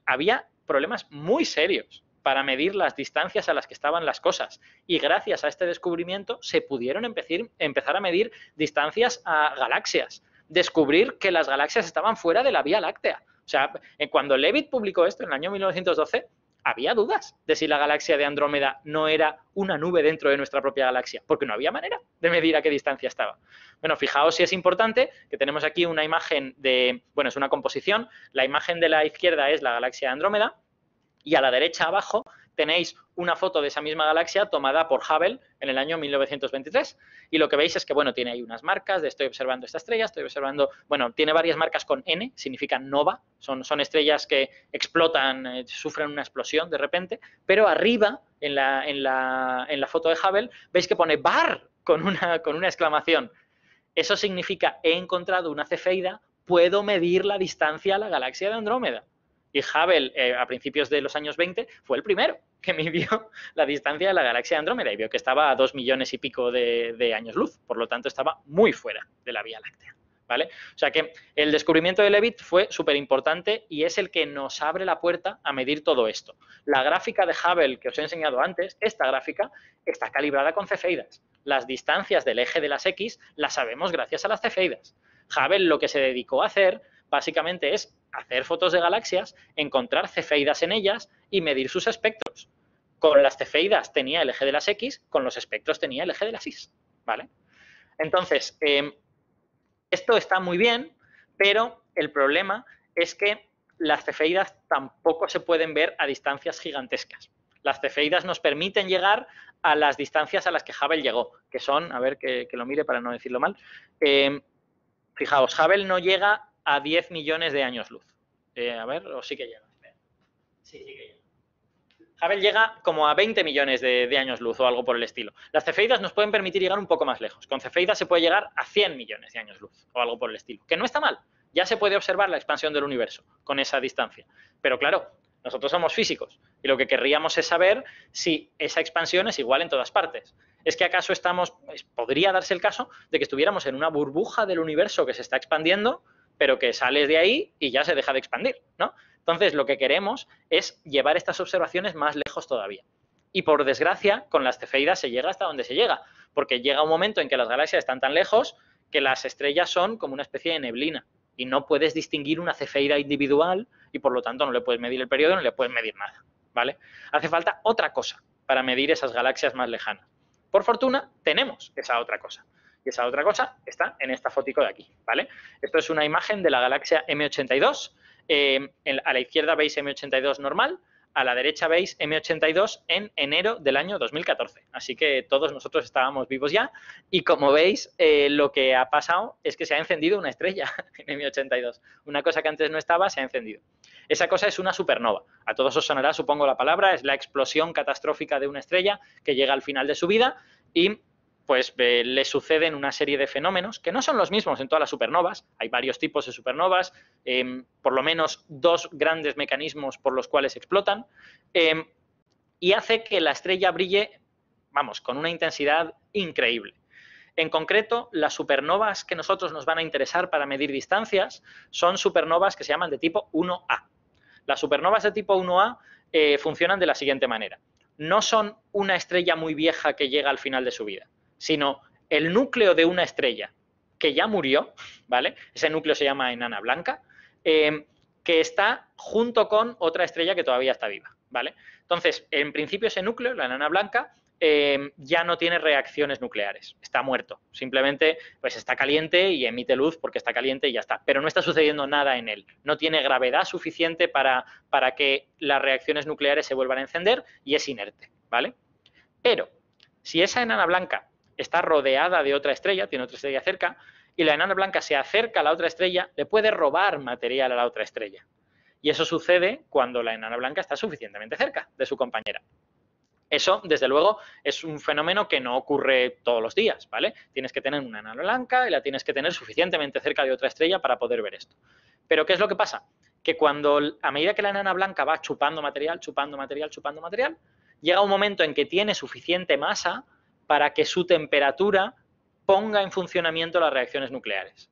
Había problemas muy serios para medir las distancias a las que estaban las cosas. Y gracias a este descubrimiento se pudieron empezar a medir distancias a galaxias. Descubrir que las galaxias estaban fuera de la Vía Láctea. O sea, cuando Leavitt publicó esto en el año 1912, había dudas de si la galaxia de Andrómeda no era una nube dentro de nuestra propia galaxia, porque no había manera de medir a qué distancia estaba. Bueno, fijaos si es importante que tenemos aquí una imagen bueno, es una composición. La imagen de la izquierda es la galaxia de Andrómeda, y a la derecha abajo tenéis una foto de esa misma galaxia tomada por Hubble en el año 1923. Y lo que veis es que, bueno, tiene ahí unas marcas de estoy observando esta estrella, estoy observando, bueno, tiene varias marcas con N, significan nova, son estrellas que explotan, sufren una explosión de repente, pero arriba, en la foto de Hubble, veis que pone bar con una exclamación. Eso significa, he encontrado una cefeida, puedo medir la distancia a la galaxia de Andrómeda. Y Hubble, a principios de los años 20, fue el primero que midió la distancia de la galaxia de Andrómeda y vio que estaba a 2 millones y pico de años luz. Por lo tanto, estaba muy fuera de la Vía Láctea, ¿vale? O sea que el descubrimiento de Leavitt fue súper importante y es el que nos abre la puerta a medir todo esto. La gráfica de Hubble que os he enseñado antes, esta gráfica, está calibrada con cefeidas. Las distancias del eje de las X las sabemos gracias a las cefeidas. Hubble lo que se dedicó a hacer básicamente es hacer fotos de galaxias, encontrar cefeidas en ellas y medir sus espectros. Con las cefeidas tenía el eje de las X, con los espectros tenía el eje de las Y, ¿vale? Entonces, esto está muy bien, pero el problema es que las cefeidas tampoco se pueden ver a distancias gigantescas. Las cefeidas nos permiten llegar a las distancias a las que Hubble llegó, que son, a ver que lo mire para no decirlo mal, fijaos, Hubble no llega a 10 millones de años luz. A ver, o sí que llega. Sí que llega. Hubble llega como a 20 millones de años luz o algo por el estilo. Las cefeidas nos pueden permitir llegar un poco más lejos. Con cefeidas se puede llegar a 100 millones de años luz o algo por el estilo. Que no está mal. Ya se puede observar la expansión del universo con esa distancia. Pero claro, nosotros somos físicos y lo que querríamos es saber si esa expansión es igual en todas partes. ¿Es que acaso podría darse el caso de que estuviéramos en una burbuja del universo que se está expandiendo, pero que sales de ahí y ya se deja de expandir, ¿no? Entonces, lo que queremos es llevar estas observaciones más lejos todavía. Y por desgracia, con las cefeidas se llega hasta donde se llega, porque llega un momento en que las galaxias están tan lejos que las estrellas son como una especie de neblina y no puedes distinguir una cefeida individual y por lo tanto no le puedes medir el periodo, no le puedes medir nada, ¿vale? Hace falta otra cosa para medir esas galaxias más lejanas. Por fortuna, tenemos esa otra cosa. Y esa otra cosa está en esta fotico de aquí, ¿vale? Esto es una imagen de la galaxia M82. A la izquierda veis M82 normal, a la derecha veis M82 en enero del año 2014. Así que todos nosotros estábamos vivos ya y como veis lo que ha pasado es que se ha encendido una estrella en M82. Una cosa que antes no estaba se ha encendido. Esa cosa es una supernova. A todos os sonará, supongo, la palabra. Es la explosión catastrófica de una estrella que llega al final de su vida y pues le suceden una serie de fenómenos que no son los mismos en todas las supernovas. Hay varios tipos de supernovas, por lo menos 2 grandes mecanismos por los cuales explotan, y hace que la estrella brille, vamos, con una intensidad increíble. En concreto, las supernovas que nosotros nos van a interesar para medir distancias son supernovas que se llaman de tipo 1A. Las supernovas de tipo 1A funcionan de la siguiente manera. No son una estrella muy vieja que llega al final de su vida, sino el núcleo de una estrella que ya murió, ¿vale? Ese núcleo se llama enana blanca, que está junto con otra estrella que todavía está viva, ¿vale? Entonces, en principio ese núcleo, la enana blanca, ya no tiene reacciones nucleares, está muerto, simplemente pues está caliente y emite luz porque está caliente y ya está, pero no está sucediendo nada en él, no tiene gravedad suficiente para que las reacciones nucleares se vuelvan a encender y es inerte, ¿vale? Pero si esa enana blanca está rodeada de otra estrella, tiene otra estrella cerca, y la enana blanca se acerca a la otra estrella, le puede robar material a la otra estrella. Y eso sucede cuando la enana blanca está suficientemente cerca de su compañera. Eso, desde luego, es un fenómeno que no ocurre todos los días, ¿vale? Tienes que tener una enana blanca y la tienes que tener suficientemente cerca de otra estrella para poder ver esto. Pero ¿qué es lo que pasa? Que a medida que la enana blanca va chupando material, llega un momento en que tiene suficiente masa para que su temperatura ponga en funcionamiento las reacciones nucleares.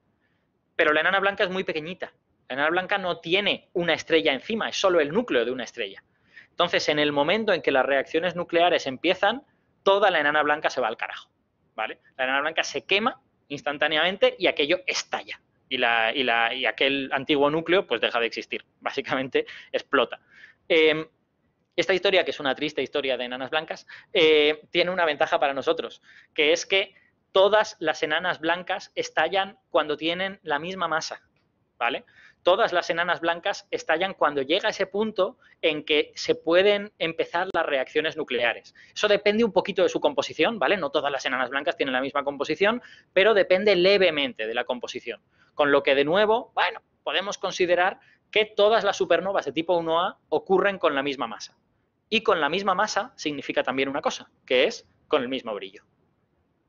Pero la enana blanca es muy pequeñita. La enana blanca no tiene una estrella encima, es solo el núcleo de una estrella. Entonces, en el momento en que las reacciones nucleares empiezan, toda la enana blanca se va al carajo, ¿vale? La enana blanca se quema instantáneamente y aquello estalla. Y aquel antiguo núcleo pues deja de existir. Básicamente explota. Esta historia, que es una triste historia de enanas blancas, tiene una ventaja para nosotros, que es que todas las enanas blancas estallan cuando tienen la misma masa, ¿vale? Todas las enanas blancas estallan cuando llega ese punto en que se pueden empezar las reacciones nucleares. Eso depende un poquito de su composición, ¿vale? No todas las enanas blancas tienen la misma composición, pero depende levemente de la composición. Con lo que, de nuevo, bueno, podemos considerar que todas las supernovas de tipo 1A ocurren con la misma masa. Y con la misma masa significa también una cosa, que es con el mismo brillo.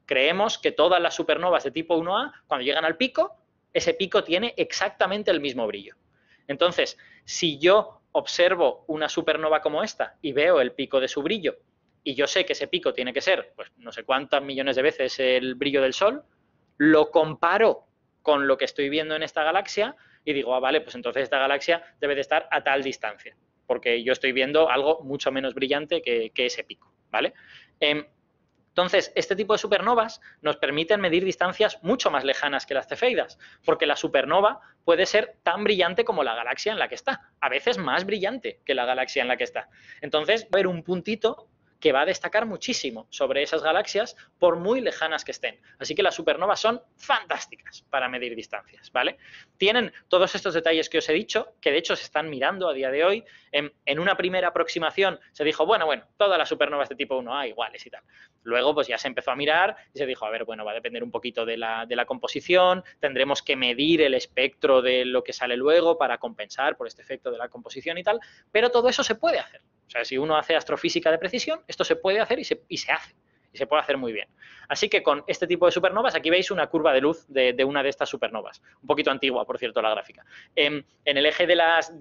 Creemos que todas las supernovas de tipo 1A, cuando llegan al pico, ese pico tiene exactamente el mismo brillo. Entonces, si yo observo una supernova como esta y veo el pico de su brillo, y yo sé que ese pico tiene que ser, pues no sé cuántas millones de veces el brillo del Sol, lo comparo con lo que estoy viendo en esta galaxia y digo, ah, vale, pues entonces esta galaxia debe de estar a tal distancia, porque yo estoy viendo algo mucho menos brillante que ese pico, ¿vale? Entonces, este tipo de supernovas nos permiten medir distancias mucho más lejanas que las cefeidas, porque la supernova puede ser tan brillante como la galaxia en la que está, a veces más brillante que la galaxia en la que está. Entonces, va a haber un puntito que va a destacar muchísimo sobre esas galaxias por muy lejanas que estén. Así que las supernovas son fantásticas para medir distancias, ¿vale? Tienen todos estos detalles que os he dicho, que de hecho se están mirando a día de hoy. En una primera aproximación se dijo, bueno, todas las supernovas de tipo 1A iguales y tal. Luego, pues ya se empezó a mirar y se dijo, a ver, bueno, va a depender un poquito de la composición, tendremos que medir el espectro de lo que sale luego para compensar por este efecto de la composición y tal, pero todo eso se puede hacer. O sea, si uno hace astrofísica de precisión, esto se puede hacer y se hace. Y se puede hacer muy bien. Así que con este tipo de supernovas, aquí veis una curva de luz de una de estas supernovas. Un poquito antigua, por cierto, la gráfica. En el eje de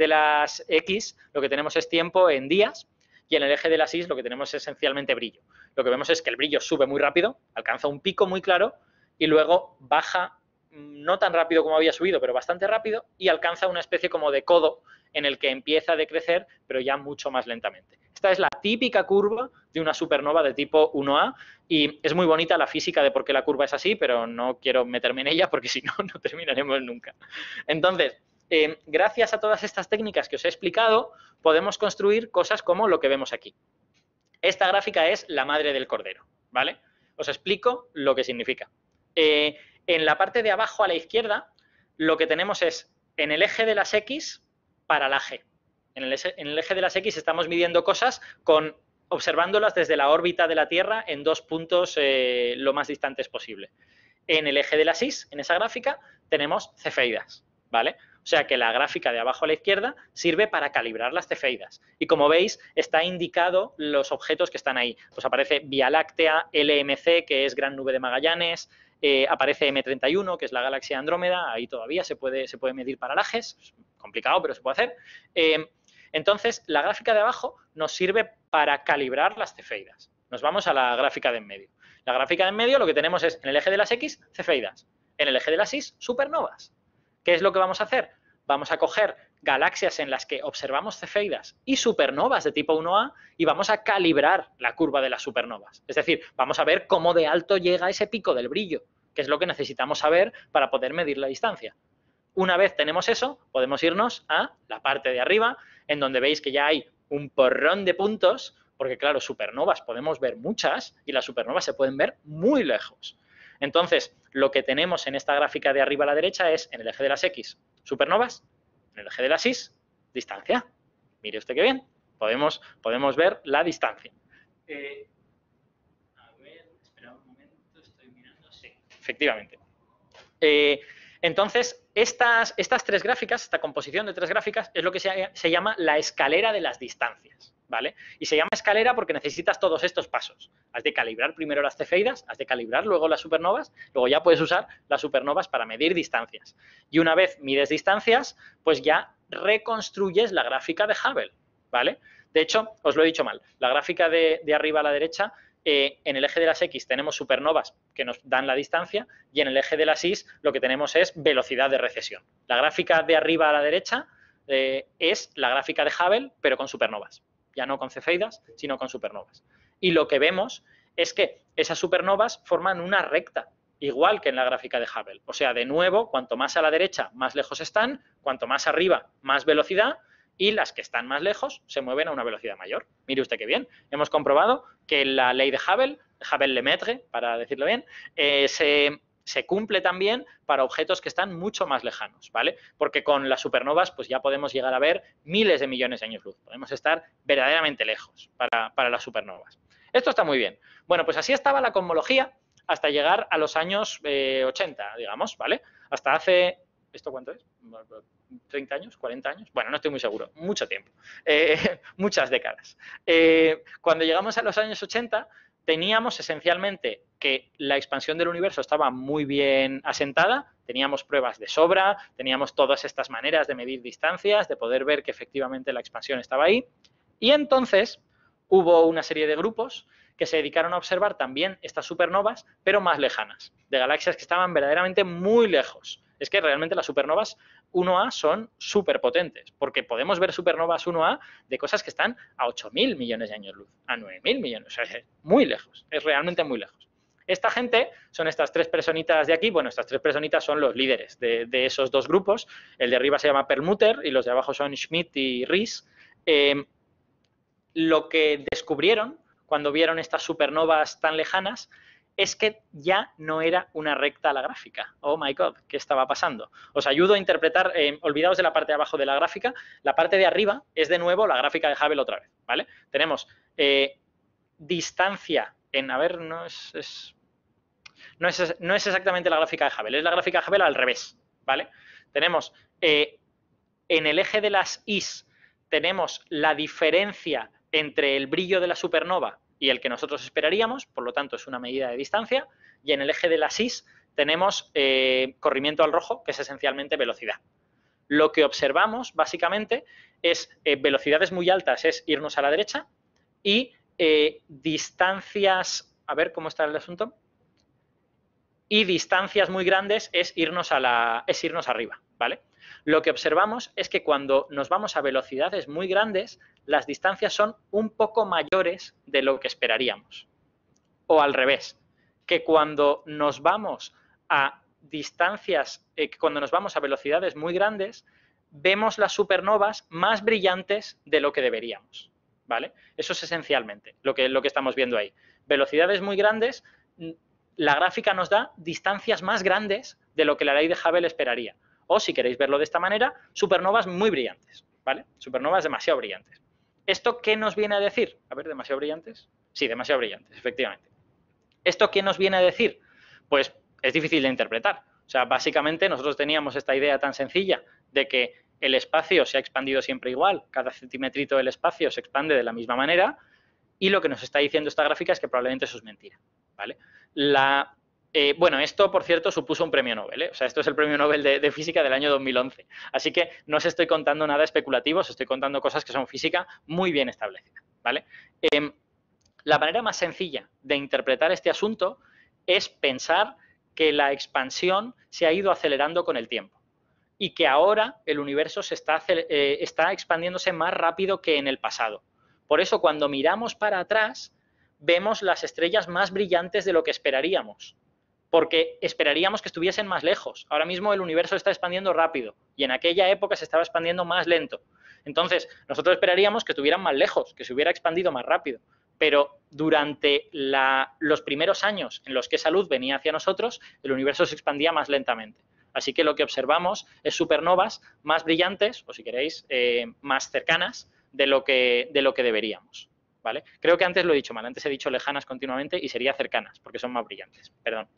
las X, lo que tenemos es tiempo en días, y en el eje de las Y lo que tenemos es esencialmente brillo. Lo que vemos es que el brillo sube muy rápido, alcanza un pico muy claro, y luego baja no tan rápido como había subido, pero bastante rápido, y alcanza una especie como de codo en el que empieza a decrecer, pero ya mucho más lentamente. Esta es la típica curva de una supernova de tipo 1A y es muy bonita la física de por qué la curva es así, pero no quiero meterme en ella porque si no, no terminaremos nunca. Entonces, gracias a todas estas técnicas que os he explicado, podemos construir cosas como lo que vemos aquí. Esta gráfica es la madre del cordero, ¿vale? Os explico lo que significa. En la parte de abajo a la izquierda, lo que tenemos es en el eje de las X paralaje. En el eje de las X estamos midiendo cosas observándolas desde la órbita de la Tierra en 2 puntos lo más distantes posible. En el eje de las Y, en esa gráfica, tenemos cefeidas, ¿vale? O sea que la gráfica de abajo a la izquierda sirve para calibrar las cefeidas. Y como veis, está indicado los objetos que están ahí. Pues aparece Vía Láctea, LMC, que es Gran Nube de Magallanes, aparece M31, que es la galaxia Andrómeda, ahí todavía se puede medir paralajes, es complicado, pero se puede hacer. Entonces, la gráfica de abajo nos sirve para calibrar las cefeidas. Nos vamos a la gráfica de en medio. La gráfica de en medio lo que tenemos es, en el eje de las X, cefeidas. En el eje de las Y, supernovas. ¿Qué es lo que vamos a hacer? Vamos a coger galaxias en las que observamos cefeidas y supernovas de tipo 1A y vamos a calibrar la curva de las supernovas. Es decir, vamos a ver cómo de alto llega ese pico del brillo, que es lo que necesitamos saber para poder medir la distancia. Una vez tenemos eso, podemos irnos a la parte de arriba, en donde veis que ya hay un porrón de puntos, porque claro, supernovas podemos ver muchas y las supernovas se pueden ver muy lejos. Entonces, lo que tenemos en esta gráfica de arriba a la derecha es, en el eje de las X, supernovas, en el eje de las Y, distancia. Mire usted qué bien, podemos ver la distancia. A ver, espera un momento, estoy mirando, sí, efectivamente. Entonces, estas 3 gráficas, esta composición de 3 gráficas, es lo que se llama la escalera de las distancias, ¿vale? Y se llama escalera porque necesitas todos estos pasos. Has de calibrar primero las cefeidas, has de calibrar luego las supernovas, luego ya puedes usar las supernovas para medir distancias. Y una vez mides distancias, pues ya reconstruyes la gráfica de Hubble, ¿vale? De hecho, os lo he dicho mal, la gráfica de arriba a la derecha, en el eje de las X tenemos supernovas que nos dan la distancia y en el eje de las Y lo que tenemos es velocidad de recesión. La gráfica de arriba a la derecha es la gráfica de Hubble, pero con supernovas. Ya no con cefeidas, sino con supernovas. Y lo que vemos es que esas supernovas forman una recta, igual que en la gráfica de Hubble. O sea, de nuevo, cuanto más a la derecha, más lejos están, cuanto más arriba, más velocidad, y las que están más lejos se mueven a una velocidad mayor. Mire usted qué bien. Hemos comprobado que la ley de Hubble-Lemaitre, para decirlo bien, se cumple también para objetos que están mucho más lejanos, ¿vale? Porque con las supernovas pues ya podemos llegar a ver miles de millones de años luz. Podemos estar verdaderamente lejos para las supernovas. Esto está muy bien. Bueno, pues así estaba la cosmología hasta llegar a los años 80, digamos, ¿vale? Hasta hace... ¿Esto cuánto es? ¿30 años? ¿40 años? Bueno, no estoy muy seguro. Mucho tiempo. Muchas décadas. Cuando llegamos a los años 80, teníamos esencialmente que la expansión del universo estaba muy bien asentada, teníamos pruebas de sobra, teníamos todas estas maneras de medir distancias, de poder ver que efectivamente la expansión estaba ahí. Y entonces hubo una serie de grupos que se dedicaron a observar también estas supernovas, pero más lejanas, de galaxias que estaban verdaderamente muy lejos. Es que realmente las supernovas 1A son súper potentes, porque podemos ver supernovas 1A de cosas que están a 8.000 millones de años luz, a 9.000 millones, o sea, es muy lejos, es realmente muy lejos. Esta gente son estas 3 personitas de aquí, bueno, estas 3 personitas son los líderes de esos 2 grupos, el de arriba se llama Perlmutter y los de abajo son Schmidt y Ries. Lo que descubrieron cuando vieron estas supernovas tan lejanas es que ya no era una recta la gráfica. Oh my God, ¿qué estaba pasando? Os ayudo a interpretar, olvidaos de la parte de abajo de la gráfica, la parte de arriba es de nuevo la gráfica de Hubble otra vez, ¿vale? Tenemos distancia en, a ver, no es exactamente la gráfica de Hubble, es la gráfica de Hubble al revés, ¿vale? Tenemos en el eje de las Is tenemos la diferencia entre el brillo de la supernova y el que nosotros esperaríamos, por lo tanto es una medida de distancia, y en el eje de las Is tenemos corrimiento al rojo, que es esencialmente velocidad. Lo que observamos básicamente es velocidades muy altas, es irnos a la derecha, y distancias, a ver cómo está el asunto, y distancias muy grandes es irnos arriba, ¿vale? Lo que observamos es que cuando nos vamos a velocidades muy grandes, las distancias son un poco mayores de lo que esperaríamos. O al revés, que cuando nos vamos a distancias, cuando nos vamos a velocidades muy grandes, vemos las supernovas más brillantes de lo que deberíamos, ¿vale? Eso es esencialmente lo que estamos viendo ahí. Velocidades muy grandes, la gráfica nos da distancias más grandes de lo que la ley de Hubble esperaría. O, si queréis verlo de esta manera, supernovas muy brillantes, ¿vale? Supernovas demasiado brillantes. ¿Esto qué nos viene a decir? A ver, ¿demasiado brillantes? Sí, demasiado brillantes, efectivamente. ¿Esto qué nos viene a decir? Pues es difícil de interpretar. O sea, básicamente nosotros teníamos esta idea tan sencilla de que el espacio se ha expandido siempre igual, cada centimetrito del espacio se expande de la misma manera, y lo que nos está diciendo esta gráfica es que probablemente eso es mentira, ¿vale? Bueno, esto, por cierto, supuso un premio Nobel, ¿eh? O sea, esto es el premio Nobel de física del año 2011. Así que no os estoy contando nada especulativo, os estoy contando cosas que son física muy bien establecidas, ¿vale? La manera más sencilla de interpretar este asunto es pensar que la expansión se ha ido acelerando con el tiempo y que ahora el universo está expandiéndose más rápido que en el pasado. Por eso, cuando miramos para atrás, vemos las estrellas más brillantes de lo que esperaríamos, porque esperaríamos que estuviesen más lejos. Ahora mismo el universo está expandiendo rápido y en aquella época se estaba expandiendo más lento. Entonces, nosotros esperaríamos que estuvieran más lejos, que se hubiera expandido más rápido. Pero durante los primeros años en los que esa luz venía hacia nosotros, el universo se expandía más lentamente. Así que lo que observamos es supernovas más brillantes, o si queréis, más cercanas de lo que deberíamos, ¿vale? Creo que antes lo he dicho mal, antes he dicho lejanas continuamente y sería cercanas, porque son más brillantes, perdón.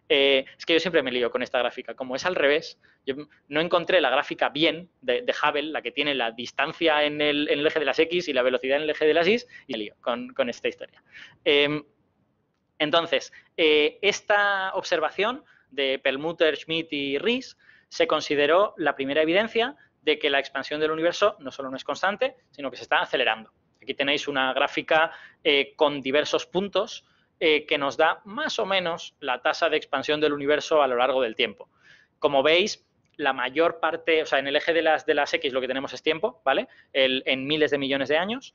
Es que yo siempre me lío con esta gráfica. Como es al revés, yo no encontré la gráfica bien de Hubble, la que tiene la distancia en el eje de las X y la velocidad en el eje de las Y, y me lío con esta historia. Entonces, esta observación de Perlmutter, Schmidt y Riess se consideró la primera evidencia de que la expansión del universo no solo no es constante, sino que se está acelerando. Aquí tenéis una gráfica con diversos puntos que nos da más o menos la tasa de expansión del universo a lo largo del tiempo. Como veis, la mayor parte, o sea, en el eje de las X lo que tenemos es tiempo, ¿vale? En miles de millones de años.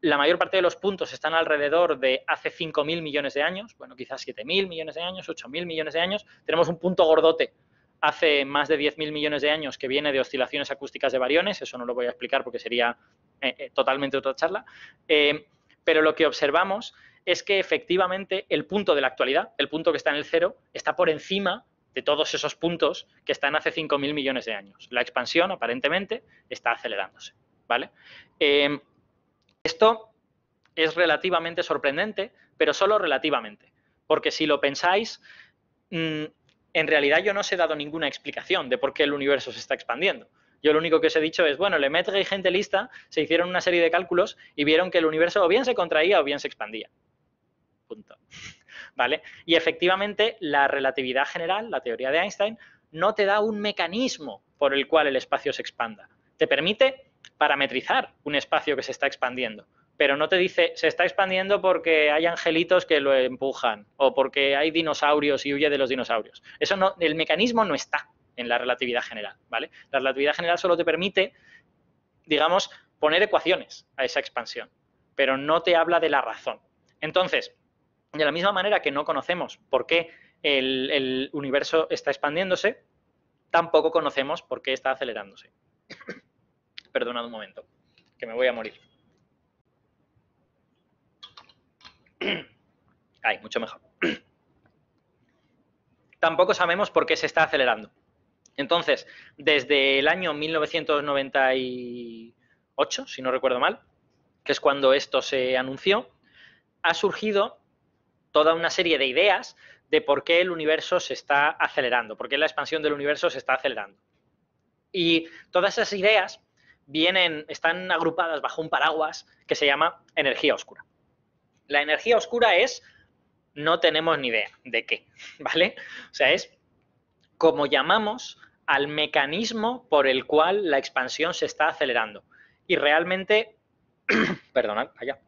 La mayor parte de los puntos están alrededor de hace 5.000 millones de años, bueno, quizás 7.000 millones de años, 8.000 millones de años. Tenemos un punto gordote hace más de 10.000 millones de años que viene de oscilaciones acústicas de bariones, eso no lo voy a explicar porque sería totalmente otra charla, pero lo que observamos es que efectivamente el punto de la actualidad, el punto que está en el cero, está por encima de todos esos puntos que están hace 5.000 millones de años. La expansión, aparentemente, está acelerándose, ¿vale? Esto es relativamente sorprendente, pero solo relativamente, porque si lo pensáis, en realidad yo no os he dado ninguna explicación de por qué el universo se está expandiendo. Yo lo único que os he dicho es, bueno, Lemaitre y gente lista se hicieron una serie de cálculos y vieron que el universo o bien se contraía o bien se expandía. Punto. ¿Vale? Y efectivamente la relatividad general, la teoría de Einstein, no te da un mecanismo por el cual el espacio se expanda. Te permite parametrizar un espacio que se está expandiendo, pero no te dice se está expandiendo porque hay angelitos que lo empujan o porque hay dinosaurios y huye de los dinosaurios. Eso no, el mecanismo no está en la relatividad general, ¿vale? La relatividad general solo te permite, digamos, poner ecuaciones a esa expansión, pero no te habla de la razón. Entonces, de la misma manera que no conocemos por qué el universo está expandiéndose, tampoco conocemos por qué está acelerándose. Perdonad un momento, que me voy a morir. Ay, mucho mejor. Tampoco sabemos por qué se está acelerando. Entonces, desde el año 1998, si no recuerdo mal, que es cuando esto se anunció, ha surgido toda una serie de ideas de por qué el universo se está acelerando, por qué la expansión del universo se está acelerando. Y todas esas ideas están agrupadas bajo un paraguas que se llama energía oscura. La energía oscura es, no tenemos ni idea de qué, ¿vale? O sea, es como llamamos al mecanismo por el cual la expansión se está acelerando. Y realmente, perdonad, allá.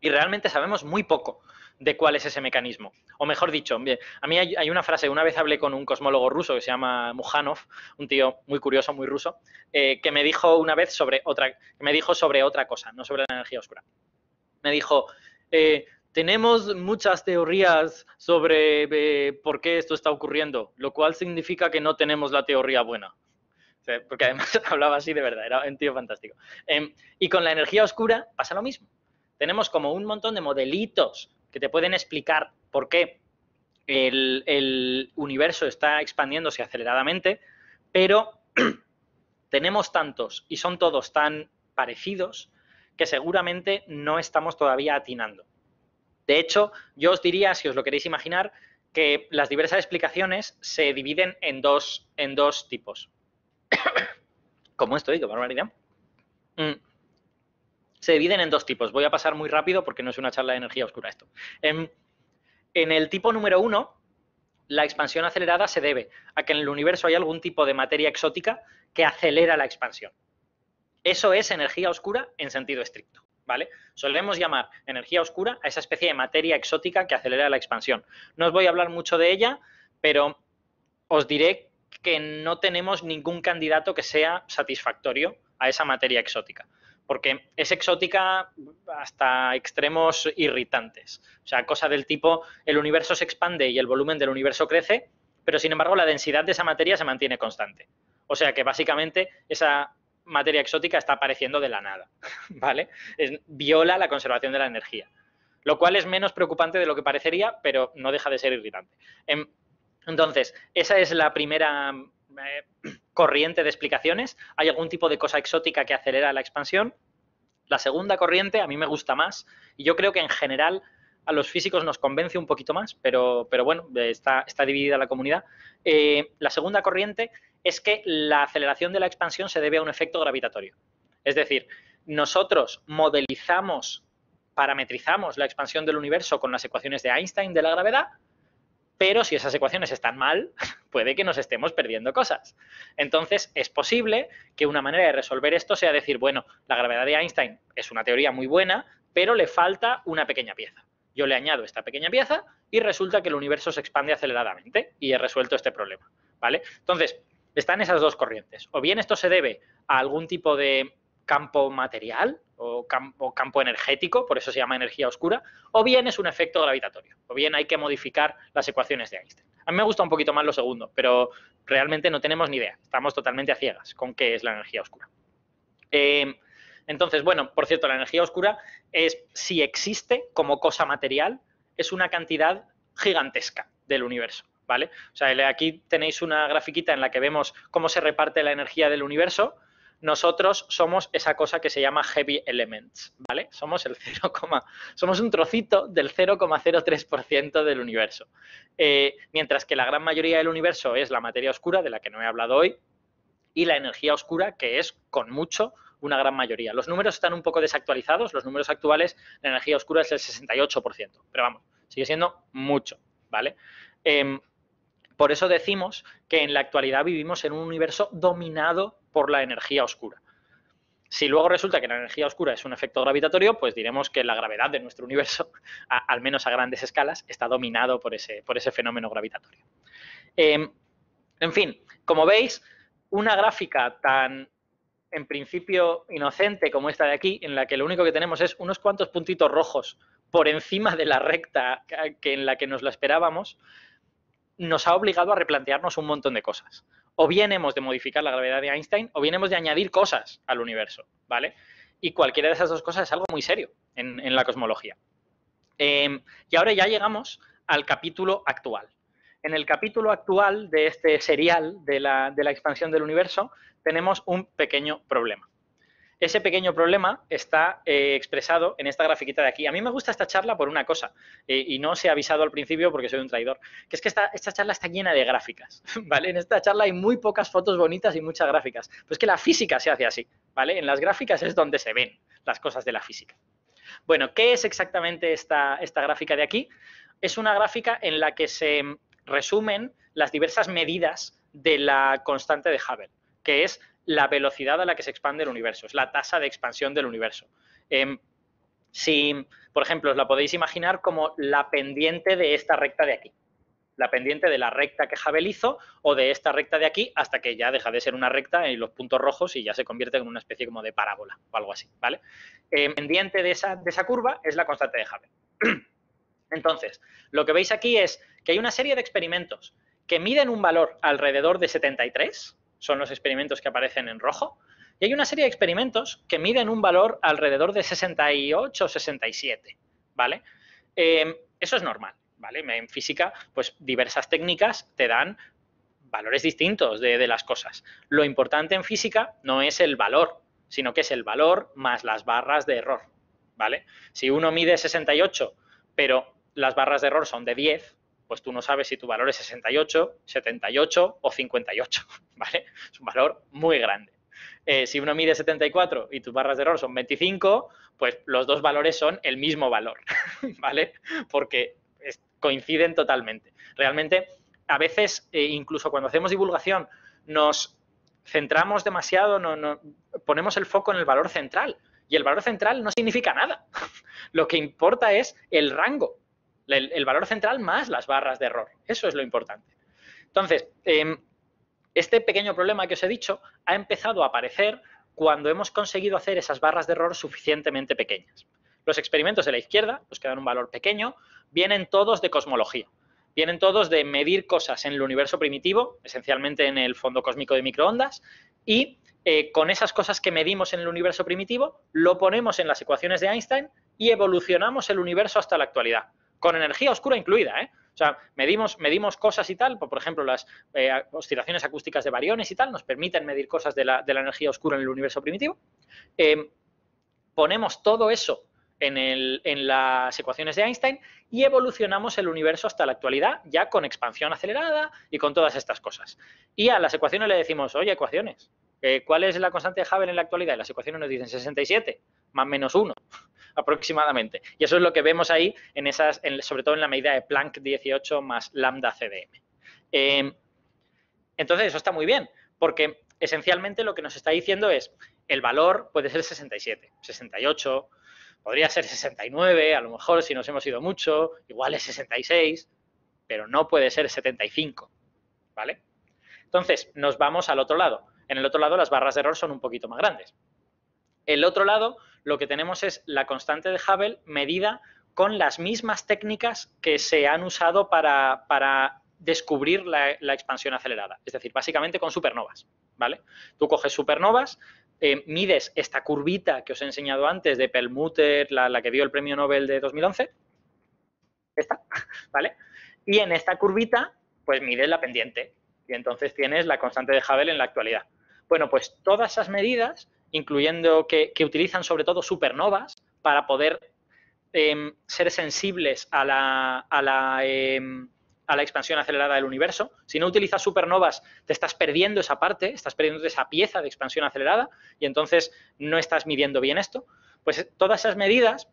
Y realmente sabemos muy poco de cuál es ese mecanismo. O mejor dicho, a mí hay una frase, una vez hablé con un cosmólogo ruso que se llama Mujanov, un tío muy curioso, muy ruso, que me dijo una vez sobre otra cosa, no sobre la energía oscura. Me dijo, tenemos muchas teorías sobre por qué esto está ocurriendo, lo cual significa que no tenemos la teoría buena. Porque además hablaba así de verdad, era un tío fantástico. Y con la energía oscura pasa lo mismo. Tenemos como un montón de modelitos que te pueden explicar por qué el universo está expandiéndose aceleradamente, pero tenemos tantos y son todos tan parecidos que seguramente no estamos todavía atinando. De hecho, yo os diría, si os lo queréis imaginar, que las diversas explicaciones se dividen en dos tipos. ¿Cómo estoy? ¡Qué barbaridad! Se dividen en dos tipos. Voy a pasar muy rápido porque no es una charla de energía oscura esto. En el tipo número 1, la expansión acelerada se debe a que en el universo hay algún tipo de materia exótica que acelera la expansión. Eso es energía oscura en sentido estricto, ¿vale? Solemos llamar energía oscura a esa especie de materia exótica que acelera la expansión. No os voy a hablar mucho de ella, pero os diré que no tenemos ningún candidato que sea satisfactorio a esa materia exótica, porque es exótica hasta extremos irritantes. O sea, cosa del tipo, el universo se expande y el volumen del universo crece, pero sin embargo la densidad de esa materia se mantiene constante. O sea que básicamente esa materia exótica está apareciendo de la nada, ¿vale? Viola la conservación de la energía, lo cual es menos preocupante de lo que parecería, pero no deja de ser irritante. Entonces, esa es la primera corriente de explicaciones. Hay algún tipo de cosa exótica que acelera la expansión. La segunda corriente a mí me gusta más y yo creo que en general a los físicos nos convence un poquito más, pero bueno, está dividida la comunidad. La segunda corriente es que la aceleración de la expansión se debe a un efecto gravitatorio. Es decir, nosotros modelizamos, parametrizamos la expansión del universo con las ecuaciones de Einstein de la gravedad, pero si esas ecuaciones están mal, puede que nos estemos perdiendo cosas. Entonces, es posible que una manera de resolver esto sea decir, bueno, la gravedad de Einstein es una teoría muy buena, pero le falta una pequeña pieza. Yo le añado esta pequeña pieza y resulta que el universo se expande aceleradamente y he resuelto este problema, ¿vale? Entonces, están esas dos corrientes. O bien esto se debe a algún tipo de campo material o campo energético, por eso se llama energía oscura, o bien es un efecto gravitatorio, o bien hay que modificar las ecuaciones de Einstein. A mí me gusta un poquito más lo segundo, pero realmente no tenemos ni idea, estamos totalmente a ciegas con qué es la energía oscura. Entonces, bueno, por cierto, la energía oscura es, si existe como cosa material, es una cantidad gigantesca del universo, ¿vale? O sea, aquí tenéis una grafiquita en la que vemos cómo se reparte la energía del universo. Nosotros somos esa cosa que se llama heavy elements, ¿vale? Somos somos un trocito del 0,03% del universo. Mientras que la gran mayoría del universo es la materia oscura, de la que no he hablado hoy, y la energía oscura, que es, con mucho, una gran mayoría. Los números están un poco desactualizados. Los números actuales, la energía oscura es el 68%. Pero vamos, sigue siendo mucho, ¿vale? Por eso decimos que en la actualidad vivimos en un universo dominado por la energía oscura. Si luego resulta que la energía oscura es un efecto gravitatorio, pues diremos que la gravedad de nuestro universo, al menos a grandes escalas, está dominado por ese fenómeno gravitatorio. En fin, como veis, una gráfica tan, en principio, inocente como esta de aquí, en la que lo único que tenemos es unos cuantos puntitos rojos por encima de la recta en la que nos la esperábamos, nos ha obligado a replantearnos un montón de cosas. O bien hemos de modificar la gravedad de Einstein, o bien hemos de añadir cosas al universo, ¿vale? Y cualquiera de esas dos cosas es algo muy serio en la cosmología. Y ahora ya llegamos al capítulo actual. En el capítulo actual de este serial de la expansión del universo tenemos un pequeño problema. Ese pequeño problema está expresado en esta grafiquita de aquí. A mí me gusta esta charla por una cosa, y no os he avisado al principio porque soy un traidor, que es que esta charla está llena de gráficas, ¿vale? En esta charla hay muy pocas fotos bonitas y muchas gráficas. Pues que la física se hace así, ¿vale? En las gráficas es donde se ven las cosas de la física. Bueno, ¿qué es exactamente esta gráfica de aquí? Es una gráfica en la que se resumen las diversas medidas de la constante de Hubble, que es la velocidad a la que se expande el universo, es la tasa de expansión del universo. Si Por ejemplo, os la podéis imaginar como la pendiente de esta recta de aquí. La pendiente de la recta que Hubble hizo o de esta recta de aquí hasta que ya deja de ser una recta en los puntos rojos y ya se convierte en una especie como de parábola o algo así, ¿vale? Pendiente de esa curva es la constante de Hubble. Entonces, lo que veis aquí es que hay una serie de experimentos que miden un valor alrededor de 73, son los experimentos que aparecen en rojo, y hay una serie de experimentos que miden un valor alrededor de 68 o 67, ¿vale? Eso es normal, ¿vale? En física, pues diversas técnicas te dan valores distintos de las cosas. Lo importante en física no es el valor, sino que es el valor más las barras de error, ¿vale? Si uno mide 68, pero las barras de error son de 10, pues tú no sabes si tu valor es 68, 78 o 58, ¿vale? Es un valor muy grande. Si uno mide 74 y tus barras de error son 25, pues los dos valores son el mismo valor, ¿vale? Porque coinciden totalmente. Realmente, a veces, incluso cuando hacemos divulgación, nos centramos demasiado, ponemos el foco en el valor central. Y el valor central no significa nada. Lo que importa es el rango, el valor central más las barras de error. Eso es lo importante. Entonces, este pequeño problema que os he dicho ha empezado a aparecer cuando hemos conseguido hacer esas barras de error suficientemente pequeñas. Los experimentos de la izquierda, los que dan un valor pequeño, vienen todos de cosmología. Vienen todos de medir cosas en el universo primitivo, esencialmente en el fondo cósmico de microondas, y con esas cosas que medimos en el universo primitivo, lo ponemos en las ecuaciones de Einstein y evolucionamos el universo hasta la actualidad, con energía oscura incluida, ¿eh? O sea, medimos cosas y tal, por ejemplo, las oscilaciones acústicas de bariones y tal, nos permiten medir cosas de la energía oscura en el universo primitivo. Ponemos todo eso en las ecuaciones de Einstein y evolucionamos el universo hasta la actualidad, ya con expansión acelerada y con todas estas cosas. Y a las ecuaciones le decimos, oye, ecuaciones, ¿cuál es la constante de Hubble en la actualidad? Y las ecuaciones nos dicen 67 más menos 1 aproximadamente. Y eso es lo que vemos ahí, sobre todo en la medida de Planck 18 más lambda CDM. Entonces, eso está muy bien, porque esencialmente lo que nos está diciendo es, el valor puede ser 67, 68, podría ser 69, a lo mejor si nos hemos ido mucho, igual es 66, pero no puede ser 75, ¿vale? Entonces, nos vamos al otro lado. En el otro lado las barras de error son un poquito más grandes. El otro lado, lo que tenemos es la constante de Hubble medida con las mismas técnicas que se han usado para descubrir la expansión acelerada. Es decir, básicamente con supernovas, ¿vale? Tú coges supernovas, mides esta curvita que os he enseñado antes de Perlmutter, la que dio el premio Nobel de 2011, esta, ¿vale? Y en esta curvita, pues mides la pendiente y entonces tienes la constante de Hubble en la actualidad. Bueno, pues todas esas medidas, incluyendo que utilizan sobre todo supernovas para poder ser sensibles a la expansión acelerada del universo. Si no utilizas supernovas, te estás perdiendo esa parte, estás perdiendo esa pieza de expansión acelerada y entonces no estás midiendo bien esto. Pues todas esas medidas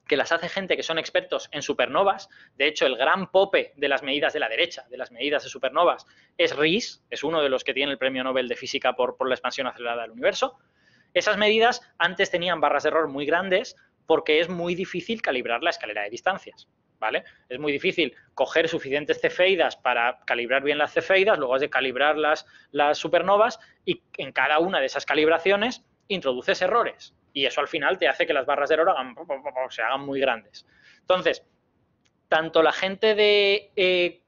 que las hace gente que son expertos en supernovas, de hecho el gran pope de las medidas de la derecha, de las medidas de supernovas, es Riess, es uno de los que tiene el premio Nobel de Física por la expansión acelerada del universo. Esas medidas antes tenían barras de error muy grandes porque es muy difícil calibrar la escalera de distancias, ¿vale? Es muy difícil coger suficientes cefeidas para calibrar bien las cefeidas, luego has de calibrar las supernovas y en cada una de esas calibraciones introduces errores y eso al final te hace que las barras de error se hagan muy grandes. Entonces, tanto la gente de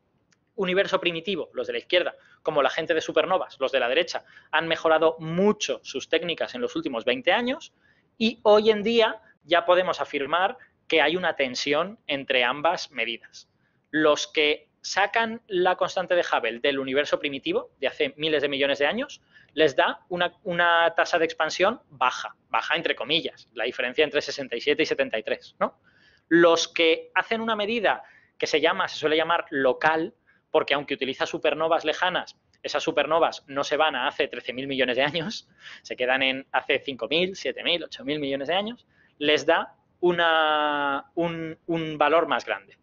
universo primitivo, los de la izquierda, como la gente de supernovas, los de la derecha, han mejorado mucho sus técnicas en los últimos 20 años y hoy en día ya podemos afirmar que hay una tensión entre ambas medidas. Los que sacan la constante de Hubble del universo primitivo de hace miles de millones de años les da una tasa de expansión baja entre comillas, la diferencia entre 67 y 73, ¿no? Los que hacen una medida que se suele llamar local, porque aunque utiliza supernovas lejanas, esas supernovas no se van a hace 13.000 millones de años, se quedan en hace 5.000, 7.000, 8.000 millones de años, les da un valor más grande.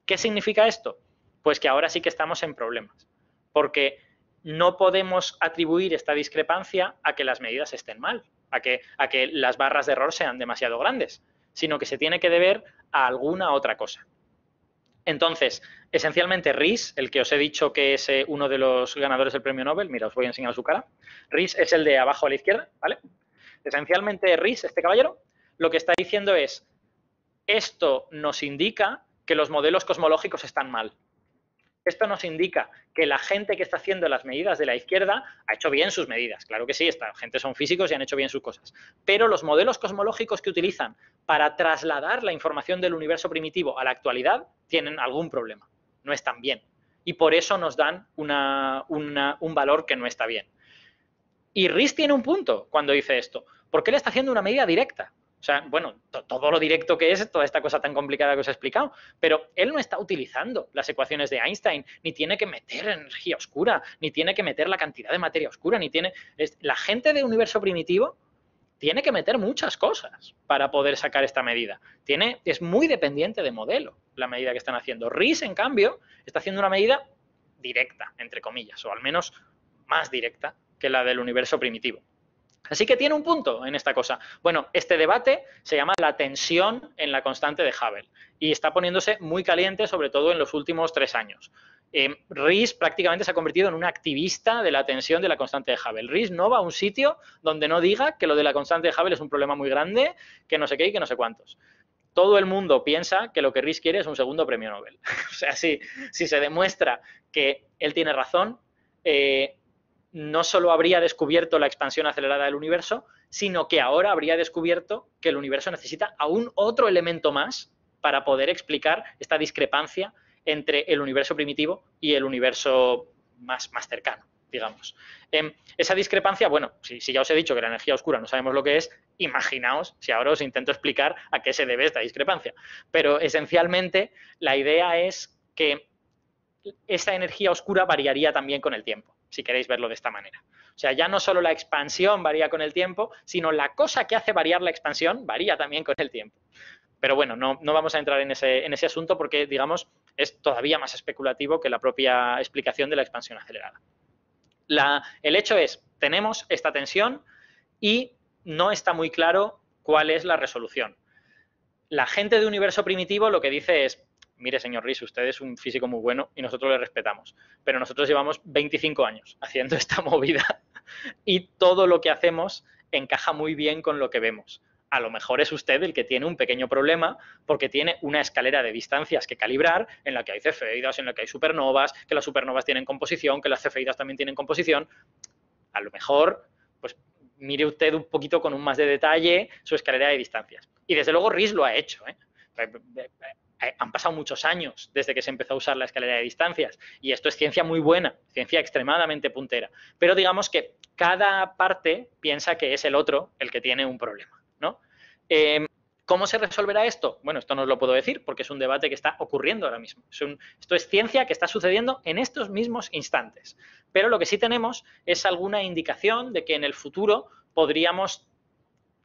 ¿Qué significa esto? Pues que ahora sí que estamos en problemas, porque no podemos atribuir esta discrepancia a que las medidas estén mal, a que las barras de error sean demasiado grandes, sino que se tiene que deber a alguna otra cosa. Entonces, esencialmente Riess, el que os he dicho que es uno de los ganadores del premio Nobel, mira, os voy a enseñar su cara. Riess es el de abajo a la izquierda, ¿vale? Esencialmente Riess, este caballero, lo que está diciendo es, esto nos indica que los modelos cosmológicos están mal. Esto nos indica que la gente que está haciendo las medidas de la izquierda ha hecho bien sus medidas. Claro que sí, esta gente son físicos y han hecho bien sus cosas. Pero los modelos cosmológicos que utilizan para trasladar la información del universo primitivo a la actualidad tienen algún problema. No están bien. Y por eso nos dan un valor que no está bien. Y Riess tiene un punto cuando dice esto. Porque él está haciendo una medida directa. O sea, bueno, todo lo directo que es, toda esta cosa tan complicada que os he explicado, pero él no está utilizando las ecuaciones de Einstein, ni tiene que meter energía oscura, ni tiene que meter la cantidad de materia oscura, ni tiene... La gente de universo primitivo tiene que meter muchas cosas para poder sacar esta medida. Es muy dependiente de modelo la medida que están haciendo. Riess, en cambio, está haciendo una medida directa, entre comillas, o al menos más directa que la del universo primitivo. Así que tiene un punto en esta cosa. Bueno, este debate se llama la tensión en la constante de Hubble y está poniéndose muy caliente, sobre todo en los últimos 3 años. Riess prácticamente se ha convertido en un activista de la tensión de la constante de Hubble. Riess no va a un sitio donde no diga que lo de la constante de Hubble es un problema muy grande, que no sé qué y que no sé cuántos. Todo el mundo piensa que lo que Riess quiere es un segundo premio Nobel. O sea, si se demuestra que él tiene razón, no solo habría descubierto la expansión acelerada del universo, sino que ahora habría descubierto que el universo necesita aún otro elemento más para poder explicar esta discrepancia entre el universo primitivo y el universo más cercano, digamos. Esa discrepancia, bueno, si ya os he dicho que la energía oscura no sabemos lo que es, imaginaos si ahora os intento explicar a qué se debe esta discrepancia. Pero esencialmente la idea es que esa energía oscura variaría también con el tiempo, si queréis verlo de esta manera. O sea, ya no solo la expansión varía con el tiempo, sino la cosa que hace variar la expansión varía también con el tiempo. Pero bueno, no vamos a entrar en ese asunto porque, digamos, es todavía más especulativo que la propia explicación de la expansión acelerada. El hecho es, tenemos esta tensión y no está muy claro cuál es la resolución. La gente de universo primitivo lo que dice es, mire, señor Riess, usted es un físico muy bueno y nosotros le respetamos, pero nosotros llevamos 25 años haciendo esta movida y todo lo que hacemos encaja muy bien con lo que vemos. A lo mejor es usted el que tiene un pequeño problema porque tiene una escalera de distancias que calibrar en la que hay cefeidas, en la que hay supernovas, que las supernovas tienen composición, que las cefeidas también tienen composición. A lo mejor, pues mire usted un poquito con un más de detalle su escalera de distancias. Y desde luego Riess lo ha hecho, ¿eh? Han pasado muchos años desde que se empezó a usar la escalera de distancias y esto es ciencia muy buena, ciencia extremadamente puntera. Pero digamos que cada parte piensa que es el otro el que tiene un problema, ¿no? ¿Cómo se resolverá esto? Bueno, esto no os lo puedo decir porque es un debate que está ocurriendo ahora mismo. Esto es ciencia que está sucediendo en estos mismos instantes. Pero lo que sí tenemos es alguna indicación de que en el futuro podríamos,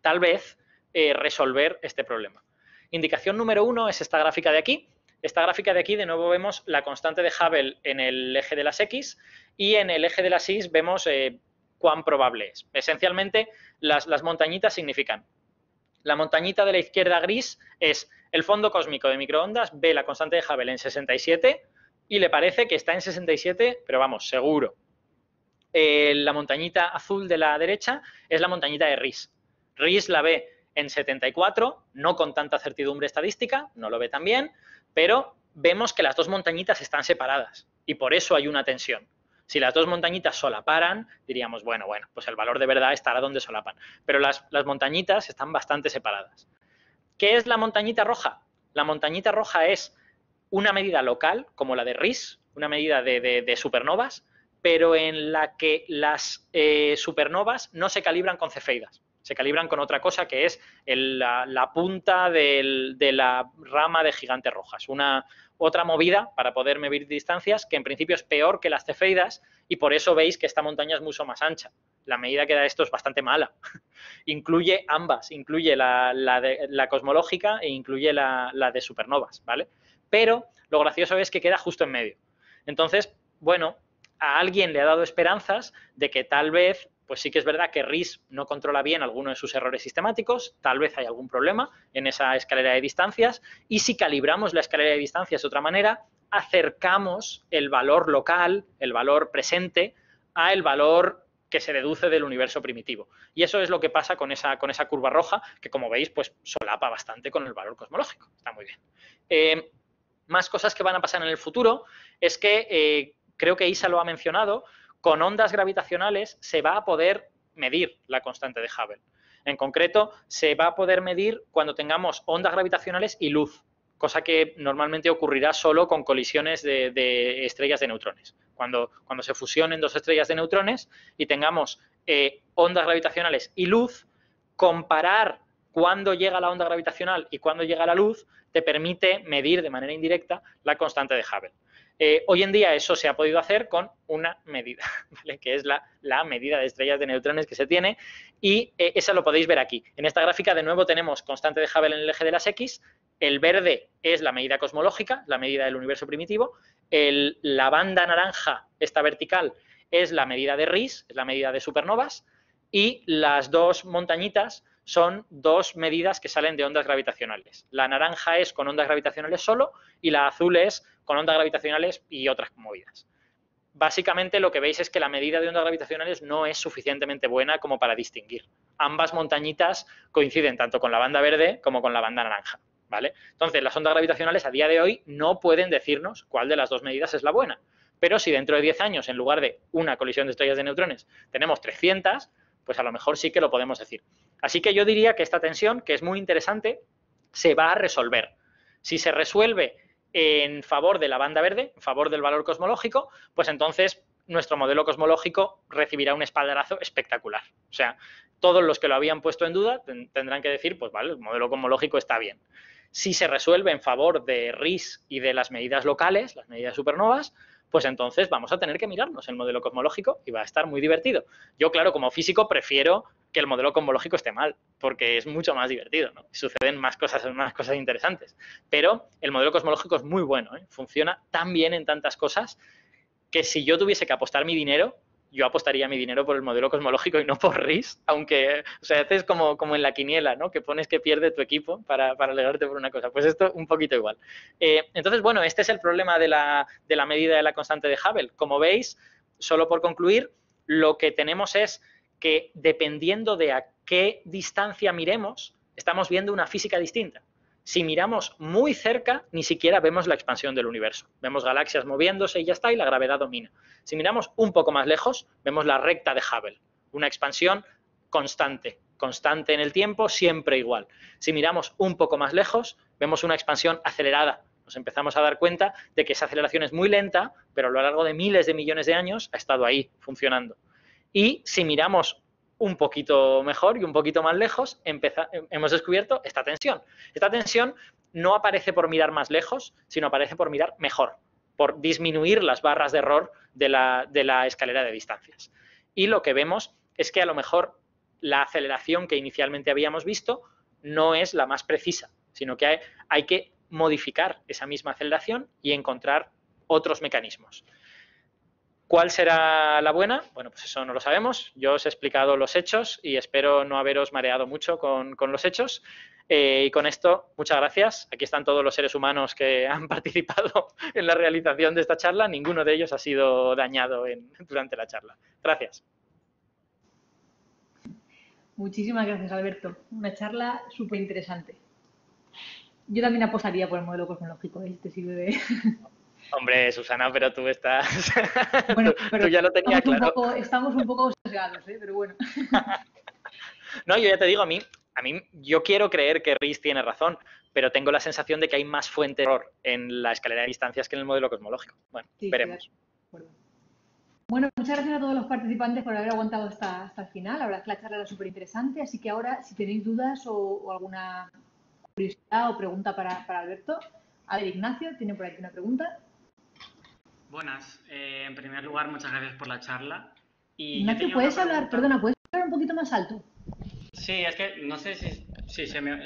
tal vez, resolver este problema. Indicación número 1 es esta gráfica de aquí. Esta gráfica de aquí, de nuevo, vemos la constante de Hubble en el eje de las X y en el eje de las Y vemos cuán probable es. Esencialmente, las montañitas significan. La montañita de la izquierda gris es el fondo cósmico de microondas, ve la constante de Hubble en 67 y le parece que está en 67, pero vamos, seguro. La montañita azul de la derecha es la montañita de Riess. Riess la ve en 74, no con tanta certidumbre estadística, no lo ve tan bien, pero vemos que las dos montañitas están separadas y por eso hay una tensión. Si las dos montañitas solaparan, diríamos, bueno, pues el valor de verdad estará donde solapan. Pero las montañitas están bastante separadas. ¿Qué es la montañita roja? La montañita roja es una medida local, como la de Riess, una medida de supernovas, pero en la que las supernovas no se calibran con cefeidas. Se calibran con otra cosa que es la punta de la rama de gigantes rojas. Otra movida para poder medir distancias que en principio es peor que las cefeidas y por eso veis que esta montaña es mucho más ancha. La medida que da esto es bastante mala. Incluye ambas, incluye la cosmológica e incluye la de supernovas, ¿vale? Pero lo gracioso es que queda justo en medio. Entonces, bueno, a alguien le ha dado esperanzas de que tal vez pues sí que es verdad que RIS no controla bien alguno de sus errores sistemáticos, tal vez hay algún problema en esa escalera de distancias, y si calibramos la escalera de distancias de otra manera, acercamos el valor local, el valor presente, a el valor que se deduce del universo primitivo. Y eso es lo que pasa con esa curva roja, que como veis, pues solapa bastante con el valor cosmológico. Está muy bien. Más cosas que van a pasar en el futuro es que, creo que Isa lo ha mencionado, con ondas gravitacionales se va a poder medir la constante de Hubble. En concreto, se va a poder medir cuando tengamos ondas gravitacionales y luz, cosa que normalmente ocurrirá solo con colisiones de estrellas de neutrones. Cuando se fusionen dos estrellas de neutrones y tengamos ondas gravitacionales y luz, comparar cuándo llega la onda gravitacional y cuándo llega la luz te permite medir de manera indirecta la constante de Hubble. Hoy en día eso se ha podido hacer con una medida, ¿vale? Que es la medida de estrellas de neutrones que se tiene, y esa lo podéis ver aquí. En esta gráfica de nuevo tenemos constante de Hubble en el eje de las X, el verde es la medida cosmológica, la medida del universo primitivo, la banda naranja, esta vertical, es la medida de RIS, es la medida de supernovas, y las dos montañitas son dos medidas que salen de ondas gravitacionales. La naranja es con ondas gravitacionales solo y la azul es con ondas gravitacionales y otras movidas. Básicamente lo que veis es que la medida de ondas gravitacionales no es suficientemente buena como para distinguir. Ambas montañitas coinciden tanto con la banda verde como con la banda naranja, ¿vale? Entonces, las ondas gravitacionales a día de hoy no pueden decirnos cuál de las dos medidas es la buena. Pero si dentro de 10 años, en lugar de una colisión de estrellas de neutrones, tenemos 300, pues a lo mejor sí que lo podemos decir. Así que yo diría que esta tensión, que es muy interesante, se va a resolver. Si se resuelve en favor de la banda verde, en favor del valor cosmológico, pues entonces nuestro modelo cosmológico recibirá un espaldarazo espectacular. O sea, todos los que lo habían puesto en duda tendrán que decir, pues vale, el modelo cosmológico está bien. Si se resuelve en favor de RIS y de las medidas locales, las medidas supernovas, pues entonces vamos a tener que mirarnos el modelo cosmológico y va a estar muy divertido. Yo, claro, como físico prefiero que el modelo cosmológico esté mal, porque es mucho más divertido, ¿no? Suceden más cosas interesantes. Pero el modelo cosmológico es muy bueno, ¿eh? Funciona tan bien en tantas cosas que si yo tuviese que apostar mi dinero, yo apostaría mi dinero por el modelo cosmológico y no por RIS, aunque, o sea, haces como en la quiniela, ¿no? Que pones que pierde tu equipo para alegrarte por una cosa. Pues esto un poquito igual. Entonces, bueno, este es el problema de la medida de la constante de Hubble. Como veis, solo por concluir, lo que tenemos es que dependiendo de a qué distancia miremos, estamos viendo una física distinta. Si miramos muy cerca, ni siquiera vemos la expansión del universo. Vemos galaxias moviéndose y ya está, y la gravedad domina. Si miramos un poco más lejos, vemos la recta de Hubble, una expansión constante en el tiempo, siempre igual. Si miramos un poco más lejos, vemos una expansión acelerada. Nos empezamos a dar cuenta de que esa aceleración es muy lenta, pero a lo largo de miles de millones de años ha estado ahí, funcionando. Y si miramos un poquito mejor y un poquito más lejos, hemos descubierto esta tensión. Esta tensión no aparece por mirar más lejos, sino aparece por mirar mejor, por disminuir las barras de error de la escalera de distancias. Y lo que vemos es que a lo mejor la aceleración que inicialmente habíamos visto no es la más precisa, sino que hay que modificar esa misma aceleración y encontrar otros mecanismos. ¿Cuál será la buena? Bueno, pues eso no lo sabemos. Yo os he explicado los hechos y espero no haberos mareado mucho con los hechos. Y con esto, muchas gracias. Aquí están todos los seres humanos que han participado en la realización de esta charla. Ninguno de ellos ha sido dañado durante la charla. Gracias. Muchísimas gracias, Alberto. Una charla súper interesante. Yo también apostaría por el modelo cosmológico. Este sirve de... Hombre, Susana, pero tú estás... Bueno, pero tú ya lo tenías claro. Estamos un poco sesgados, pero bueno. No, yo ya te digo, a mí yo quiero creer que RIS tiene razón, pero tengo la sensación de que hay más fuente de error en la escalera de distancias que en el modelo cosmológico. Bueno, sí, veremos. Bueno, muchas gracias a todos los participantes por haber aguantado hasta el final. La verdad es que la charla era súper interesante, así que ahora, si tenéis dudas o alguna curiosidad o pregunta para Alberto, a ver, Ignacio, tiene por aquí una pregunta. Buenas. En primer lugar, muchas gracias por la charla. Y Ignacio, ¿puedes hablar? Perdona, ¿puedes hablar un poquito más alto? Sí, es que no sé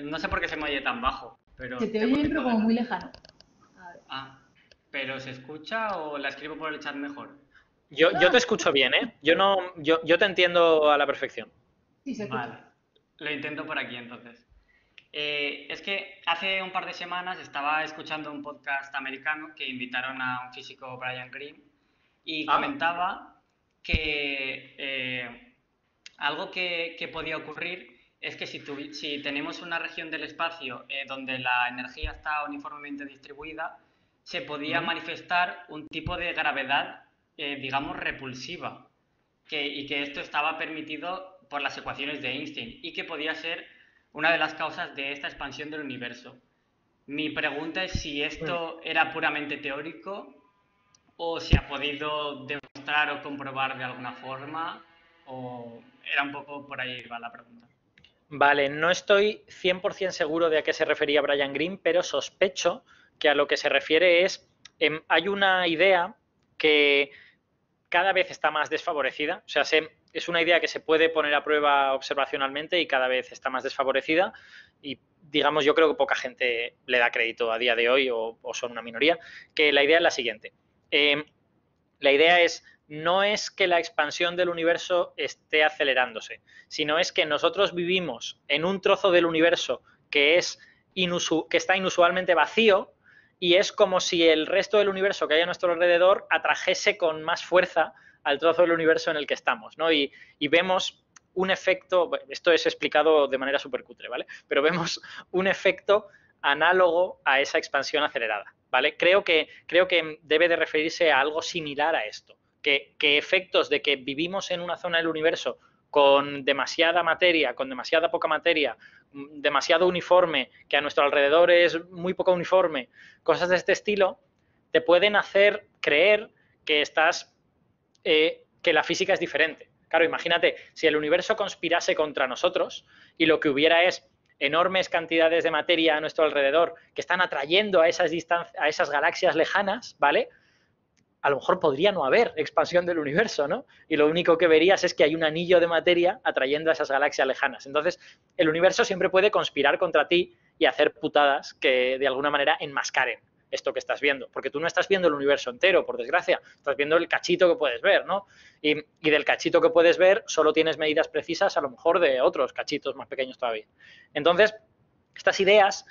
no sé por qué se me oye tan bajo. Pero se te oye bien, pero como muy lejano. A ver. ¿Pero se escucha o la escribo por el chat mejor? Yo te escucho bien, ¿eh? Yo te entiendo a la perfección. Sí, se Vale, escucha. lo intento por aquí entonces. Es que hace un par de semanas estaba escuchando un podcast americano que invitaron a un físico, Brian Greene, y Ah, comentaba que algo que podía ocurrir es que si tenemos una región del espacio donde la energía está uniformemente distribuida, se podía ujú. manifestar un tipo de gravedad, digamos, repulsiva, y que esto estaba permitido por las ecuaciones de Einstein y que podía ser una de las causas de esta expansión del universo. Mi pregunta es si Mm. esto era puramente teórico o si ha podido demostrar o comprobar de alguna forma, o era un poco por ahí va la pregunta. Vale, no estoy 100% seguro de a qué se refería Brian Greene, pero sospecho que a lo que se refiere es, hay una idea que cada vez está más desfavorecida, o sea, es una idea que se puede poner a prueba observacionalmente y cada vez está más desfavorecida y digamos, yo creo que poca gente le da crédito a día de hoy o son una minoría, que la idea es la siguiente. La idea es, no es que la expansión del universo esté acelerándose, sino es que nosotros vivimos en un trozo del universo que, que está inusualmente vacío y es como si el resto del universo que hay a nuestro alrededor atrajese con más fuerza al trozo del universo en el que estamos, ¿no? Y vemos un efecto, esto es explicado de manera súper cutre, ¿vale? Pero vemos un efecto análogo a esa expansión acelerada, ¿vale? Creo que debe de referirse a algo similar a esto, que efectos de que vivimos en una zona del universo con demasiada materia, con demasiada poca materia, demasiado uniforme, que a nuestro alrededor es muy poco uniforme, cosas de este estilo, te pueden hacer creer que que la física es diferente. Claro, imagínate, si el universo conspirase contra nosotros y lo que hubiera es enormes cantidades de materia a nuestro alrededor que están atrayendo a a esas galaxias lejanas, ¿vale? A lo mejor podría no haber expansión del universo, ¿no? Y lo único que verías es que hay un anillo de materia atrayendo a esas galaxias lejanas. Entonces, el universo siempre puede conspirar contra ti y hacer putadas que de alguna manera enmascaren esto que estás viendo, porque tú no estás viendo el universo entero, por desgracia, estás viendo el cachito que puedes ver, ¿no? Y del cachito que puedes ver solo tienes medidas precisas a lo mejor de otros cachitos más pequeños todavía. Entonces, estas ideas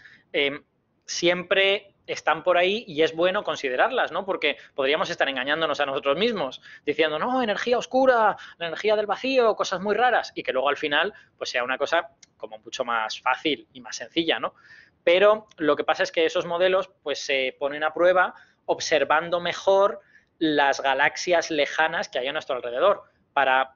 siempre están por ahí y es bueno considerarlas, ¿no? Porque podríamos estar engañándonos a nosotros mismos, diciendo, no, energía oscura, la energía del vacío, cosas muy raras, y que luego al final pues sea una cosa como mucho más fácil y más sencilla, ¿no? Pero lo que pasa es que esos modelos pues se ponen a prueba observando mejor las galaxias lejanas que hay a nuestro alrededor para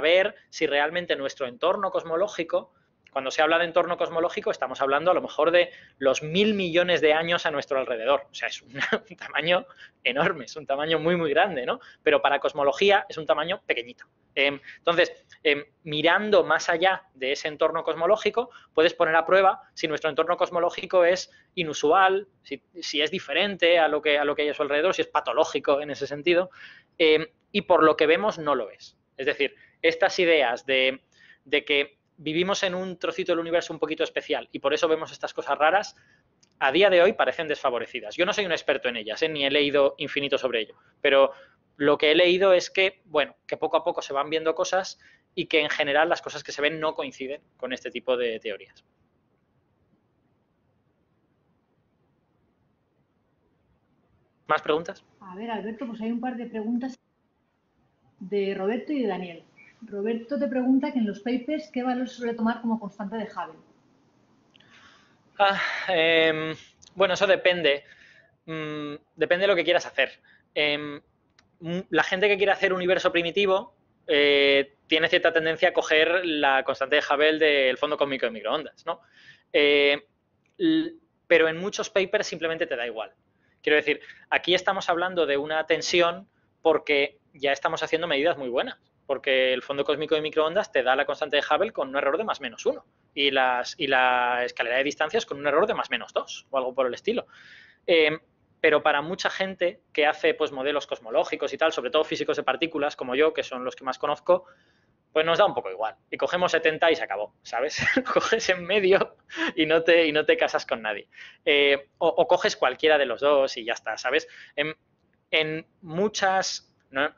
ver si realmente nuestro entorno cosmológico, cuando se habla de entorno cosmológico, estamos hablando a lo mejor de los 1000 millones de años a nuestro alrededor. O sea, es un tamaño enorme, es un tamaño muy, muy grande, ¿no? Pero para cosmología es un tamaño pequeñito. Entonces, mirando más allá de ese entorno cosmológico, puedes poner a prueba si nuestro entorno cosmológico es inusual, si es diferente a lo que hay a su alrededor, si es patológico en ese sentido, y por lo que vemos no lo es. Es decir, estas ideas de que vivimos en un trocito del universo un poquito especial y por eso vemos estas cosas raras, a día de hoy parecen desfavorecidas. Yo no soy un experto en ellas, ni he leído infinito sobre ello, pero lo que he leído es que, bueno, que poco a poco se van viendo cosas y que en general las cosas que se ven no coinciden con este tipo de teorías. ¿Más preguntas? A ver, Alberto, pues hay un par de preguntas de Roberto y de Daniel. Roberto te pregunta que en los papers, ¿qué valor se suele tomar como constante de Hubble? Ah, bueno, eso depende. Depende de lo que quieras hacer. La gente que quiere hacer universo primitivo tiene cierta tendencia a coger la constante de Hubble del fondo cósmico de microondas, ¿no? Pero en muchos papers simplemente te da igual. Quiero decir, aquí estamos hablando de una tensión porque ya estamos haciendo medidas muy buenas, porque el fondo cósmico de microondas te da la constante de Hubble con un error de más menos 1 y la escalera de distancias con un error de más menos 2 o algo por el estilo. Pero para mucha gente que hace pues, modelos cosmológicos y tal, sobre todo físicos de partículas como yo, que son los que más conozco, pues nos da un poco igual. Y cogemos 70 y se acabó, ¿sabes? Coges en medio y no te casas con nadie. O coges cualquiera de los dos y ya está, ¿sabes? En muchas... ¿no?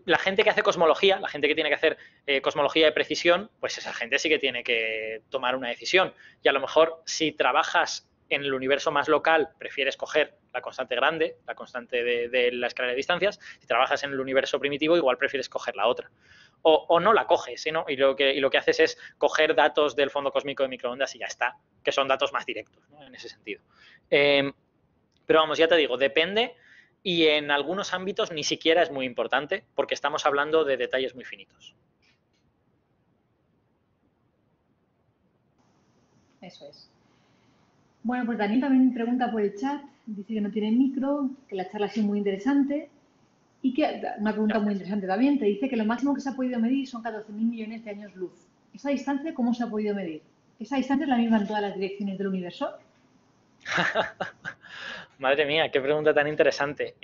la gente que hace cosmología, la gente que tiene que hacer cosmología de precisión, pues esa gente sí que tiene que tomar una decisión. Y a lo mejor si trabajas en el universo más local, prefieres coger la constante grande, la constante de la escala de distancias. Si trabajas en el universo primitivo, igual prefieres coger la otra. O no la coges, ¿no? Y lo que haces es coger datos del fondo cósmico de microondas y ya está, que son datos más directos, ¿no? En ese sentido. Pero vamos, ya te digo, depende, y en algunos ámbitos ni siquiera es muy importante porque estamos hablando de detalles muy finitos. Eso es. Bueno, pues Daniel también pregunta por el chat, dice que no tiene micro, que la charla ha sido muy interesante y que, una pregunta muy interesante también, te dice que lo máximo que se ha podido medir son 14.000 millones de años luz. ¿Esa distancia cómo se ha podido medir? ¿Esa distancia es la misma en todas las direcciones del universo? Madre mía, qué pregunta tan interesante.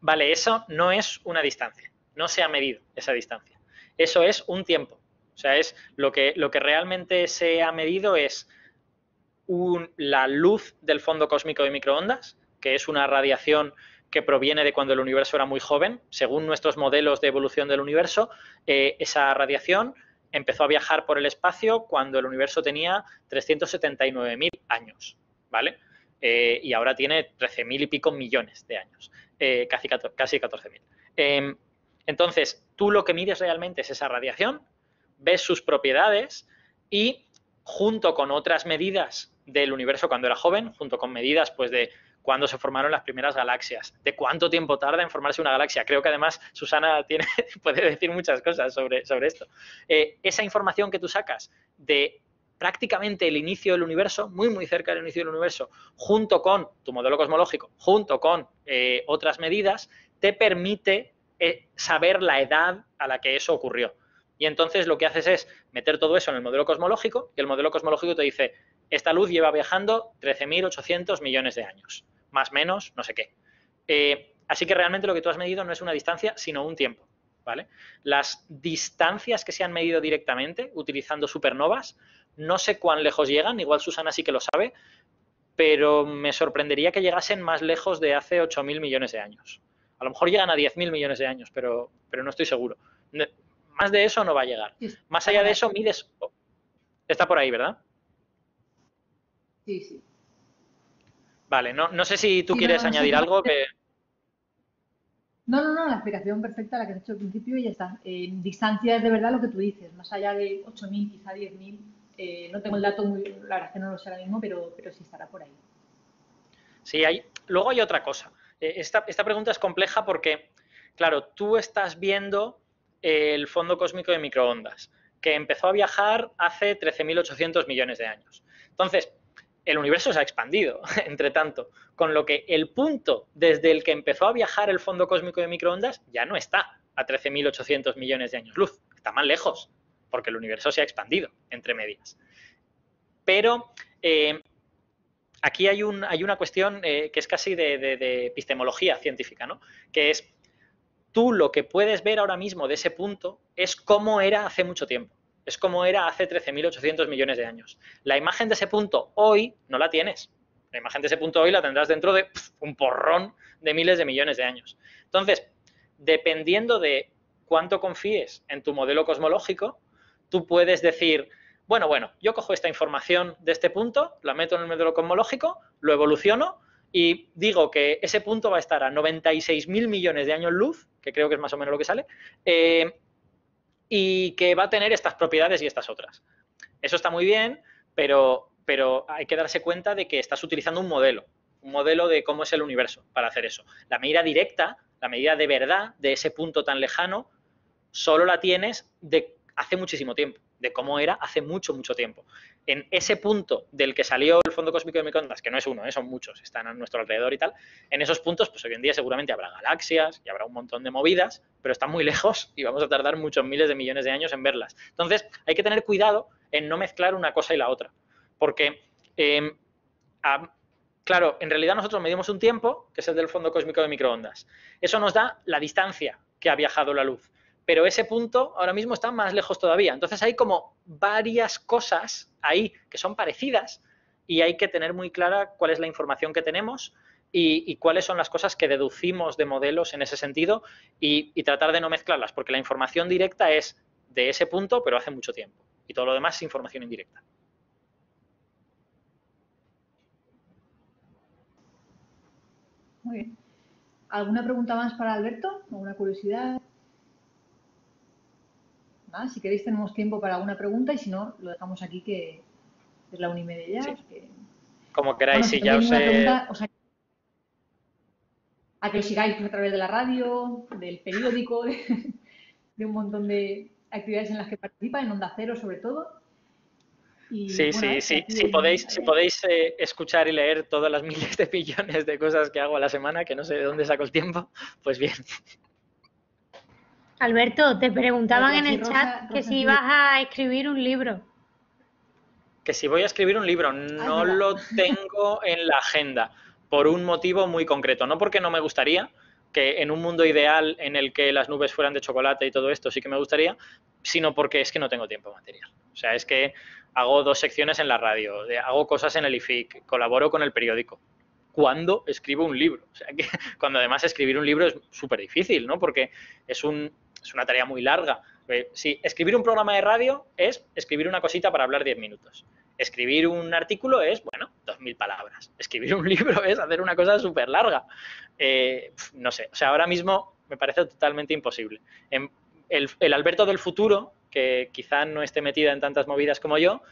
Vale, eso no es una distancia, no se ha medido esa distancia. Eso es un tiempo. O sea, es lo que realmente se ha medido es la luz del fondo cósmico de microondas, que es una radiación que proviene de cuando el universo era muy joven. Según nuestros modelos de evolución del universo, esa radiación empezó a viajar por el espacio cuando el universo tenía 379.000 años, ¿vale? Y ahora tiene 13.000 y pico millones de años, casi 14.000. Entonces, tú lo que mides realmente es esa radiación, ves sus propiedades y junto con otras medidas del universo cuando era joven, junto con medidas pues de cuándo se formaron las primeras galaxias, de cuánto tiempo tarda en formarse una galaxia. Creo que además Susana puede decir muchas cosas sobre esto. Esa información que tú sacas de prácticamente el inicio del universo, muy, muy cerca del inicio del universo, junto con tu modelo cosmológico, junto con otras medidas, te permite saber la edad a la que eso ocurrió. Y entonces lo que haces es meter todo eso en el modelo cosmológico y el modelo cosmológico te dice, esta luz lleva viajando 13.800 millones de años, más o menos, no sé qué. Así que realmente lo que tú has medido no es una distancia, sino un tiempo, ¿vale? Las distancias que se han medido directamente utilizando supernovas, no sé cuán lejos llegan, igual Susana sí que lo sabe, pero me sorprendería que llegasen más lejos de hace 8.000 millones de años. A lo mejor llegan a 10.000 millones de años, pero no estoy seguro. Más de eso no va a llegar. Más allá de eso, mides... Está por ahí, ¿verdad? Sí, sí. Vale, no sé si tú quieres añadir algo. No, la explicación perfecta la que has hecho al principio y ya está. Distancias de verdad lo que tú dices, más allá de 8.000, quizá 10.000. No tengo el dato la verdad es que no lo sé ahora mismo, pero sí estará por ahí. Sí, luego hay otra cosa. Esta pregunta es compleja porque, claro, tú estás viendo el fondo cósmico de microondas, que empezó a viajar hace 13.800 millones de años. Entonces, el universo se ha expandido, entre tanto, con lo que el punto desde el que empezó a viajar el fondo cósmico de microondas ya no está a 13.800 millones de años luz, está más lejos, porque el universo se ha expandido, entre medias. Pero aquí hay una cuestión que es casi de epistemología científica, ¿no? Que es, tú lo que puedes ver ahora mismo de ese punto es cómo era hace mucho tiempo. Es como era hace 13.800 millones de años. La imagen de ese punto hoy no la tienes. La imagen de ese punto hoy la tendrás dentro de un porrón de miles de millones de años. Entonces, dependiendo de cuánto confíes en tu modelo cosmológico, tú puedes decir, bueno, yo cojo esta información de este punto, la meto en el modelo cosmológico, lo evoluciono y digo que ese punto va a estar a 96.000 millones de años luz, que creo que es más o menos lo que sale, y que va a tener estas propiedades y estas otras. Eso está muy bien, pero hay que darse cuenta de que estás utilizando un modelo de cómo es el universo para hacer eso. La medida directa, la medida de verdad de ese punto tan lejano, solo la tienes de hace muchísimo tiempo, de cómo era hace mucho, mucho tiempo. En ese punto del que salió el fondo cósmico de microondas, que no es uno, son muchos, están a nuestro alrededor y tal, en esos puntos, pues hoy en día seguramente habrá galaxias y habrá un montón de movidas, pero están muy lejos y vamos a tardar muchos miles de millones de años en verlas. Entonces, hay que tener cuidado en no mezclar una cosa y la otra, porque, claro, en realidad nosotros medimos un tiempo, que es el del fondo cósmico de microondas. Eso nos da la distancia que ha viajado la luz. Pero ese punto ahora mismo está más lejos todavía. Entonces hay como varias cosas ahí que son parecidas y hay que tener muy clara cuál es la información que tenemos y cuáles son las cosas que deducimos de modelos en ese sentido y tratar de no mezclarlas, porque la información directa es de ese punto, pero hace mucho tiempo. Y todo lo demás es información indirecta. Muy bien. ¿Alguna pregunta más para Alberto? ¿Alguna curiosidad? Nada, si queréis tenemos tiempo para alguna pregunta y si no, lo dejamos aquí que es la 1:30 ya. Sí. Que... Como queráis, Bueno, si si ya no os tenéis ninguna he... pregunta, a que lo sigáis pues, a través de la radio, del periódico, de un montón de actividades en las que participa, en Onda Cero sobre todo. Y, Sí, bueno, sí. aquí Si podéis escuchar y leer todas las miles de millones de cosas que hago a la semana, que no sé de dónde saco el tiempo, pues bien. Alberto, te preguntaban Bueno, en el Rosa, chat que si ibas a escribir un libro. Que si voy a escribir un libro, es no verdad. lo tengo en la agenda, por un motivo muy concreto. No porque no me gustaría, que en un mundo ideal en el que las nubes fueran de chocolate y todo esto sí que me gustaría, sino porque es que no tengo tiempo material. O sea, es que hago 2 secciones en la radio, hago cosas en el IFIC, colaboro con el periódico. ¿Cuándo escribo un libro? O sea, que cuando además escribir un libro es súper difícil, ¿no? Porque es una tarea muy larga. Sí, escribir un programa de radio es escribir una cosita para hablar 10 minutos. Escribir un artículo es, bueno, 2000 palabras. Escribir un libro es hacer una cosa súper larga. No sé, o sea, ahora mismo me parece totalmente imposible. El Alberto del futuro, que quizá no esté metida en tantas movidas como yo,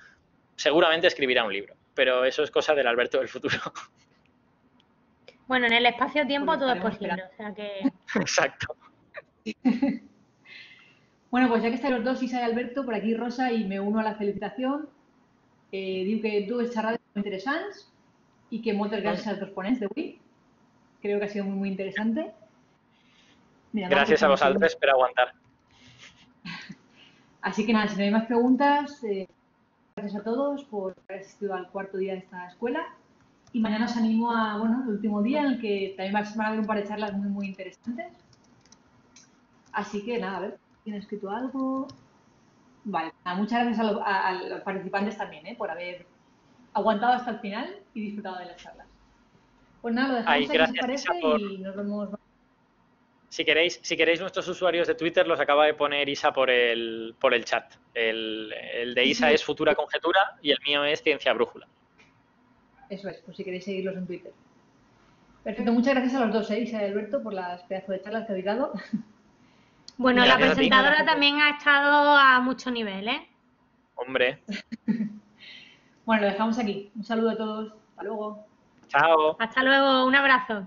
seguramente escribirá un libro, pero eso es cosa del Alberto del futuro. Bueno, en el espacio-tiempo Pues todo es estaremos posible, o sea que... Exacto. Bueno, pues ya que estáis los dos, Isa y Alberto, por aquí Rosa, y me uno a la felicitación. Digo que dues xerrades molt interessants i que moltes gràcies als dos ponents d'avui. Creo que ha sido muy, muy interesante. Mira, Gracias a vosotros por aguantar. Así que nada, si no hay más preguntas, gracias a todos por haber asistido al 4.º día de esta escuela. Y mañana os animo a, bueno, el último día en el que también van a haber un par de charlas muy, muy interesantes. Así que nada, a ver, ¿quién ha escrito algo? Vale, nada, muchas gracias a los participantes también, por haber aguantado hasta el final y disfrutado de las charlas. Pues nada, lo dejamos ahí, si os parece, y nos vemos. Si queréis nuestros usuarios de Twitter los acaba de poner Isa por el chat. El de Isa es Futura Conjetura y el mío es Ciencia Brújula. Eso es, pues si queréis seguirlos en Twitter. Perfecto, muchas gracias a los dos, Isa y Alberto, por las pedazos de charlas que habéis dado. Bueno, la presentadora también ha estado a mucho nivel, ¿eh? Hombre. Bueno, lo dejamos aquí. Un saludo a todos. Hasta luego. Chao. Hasta luego, un abrazo.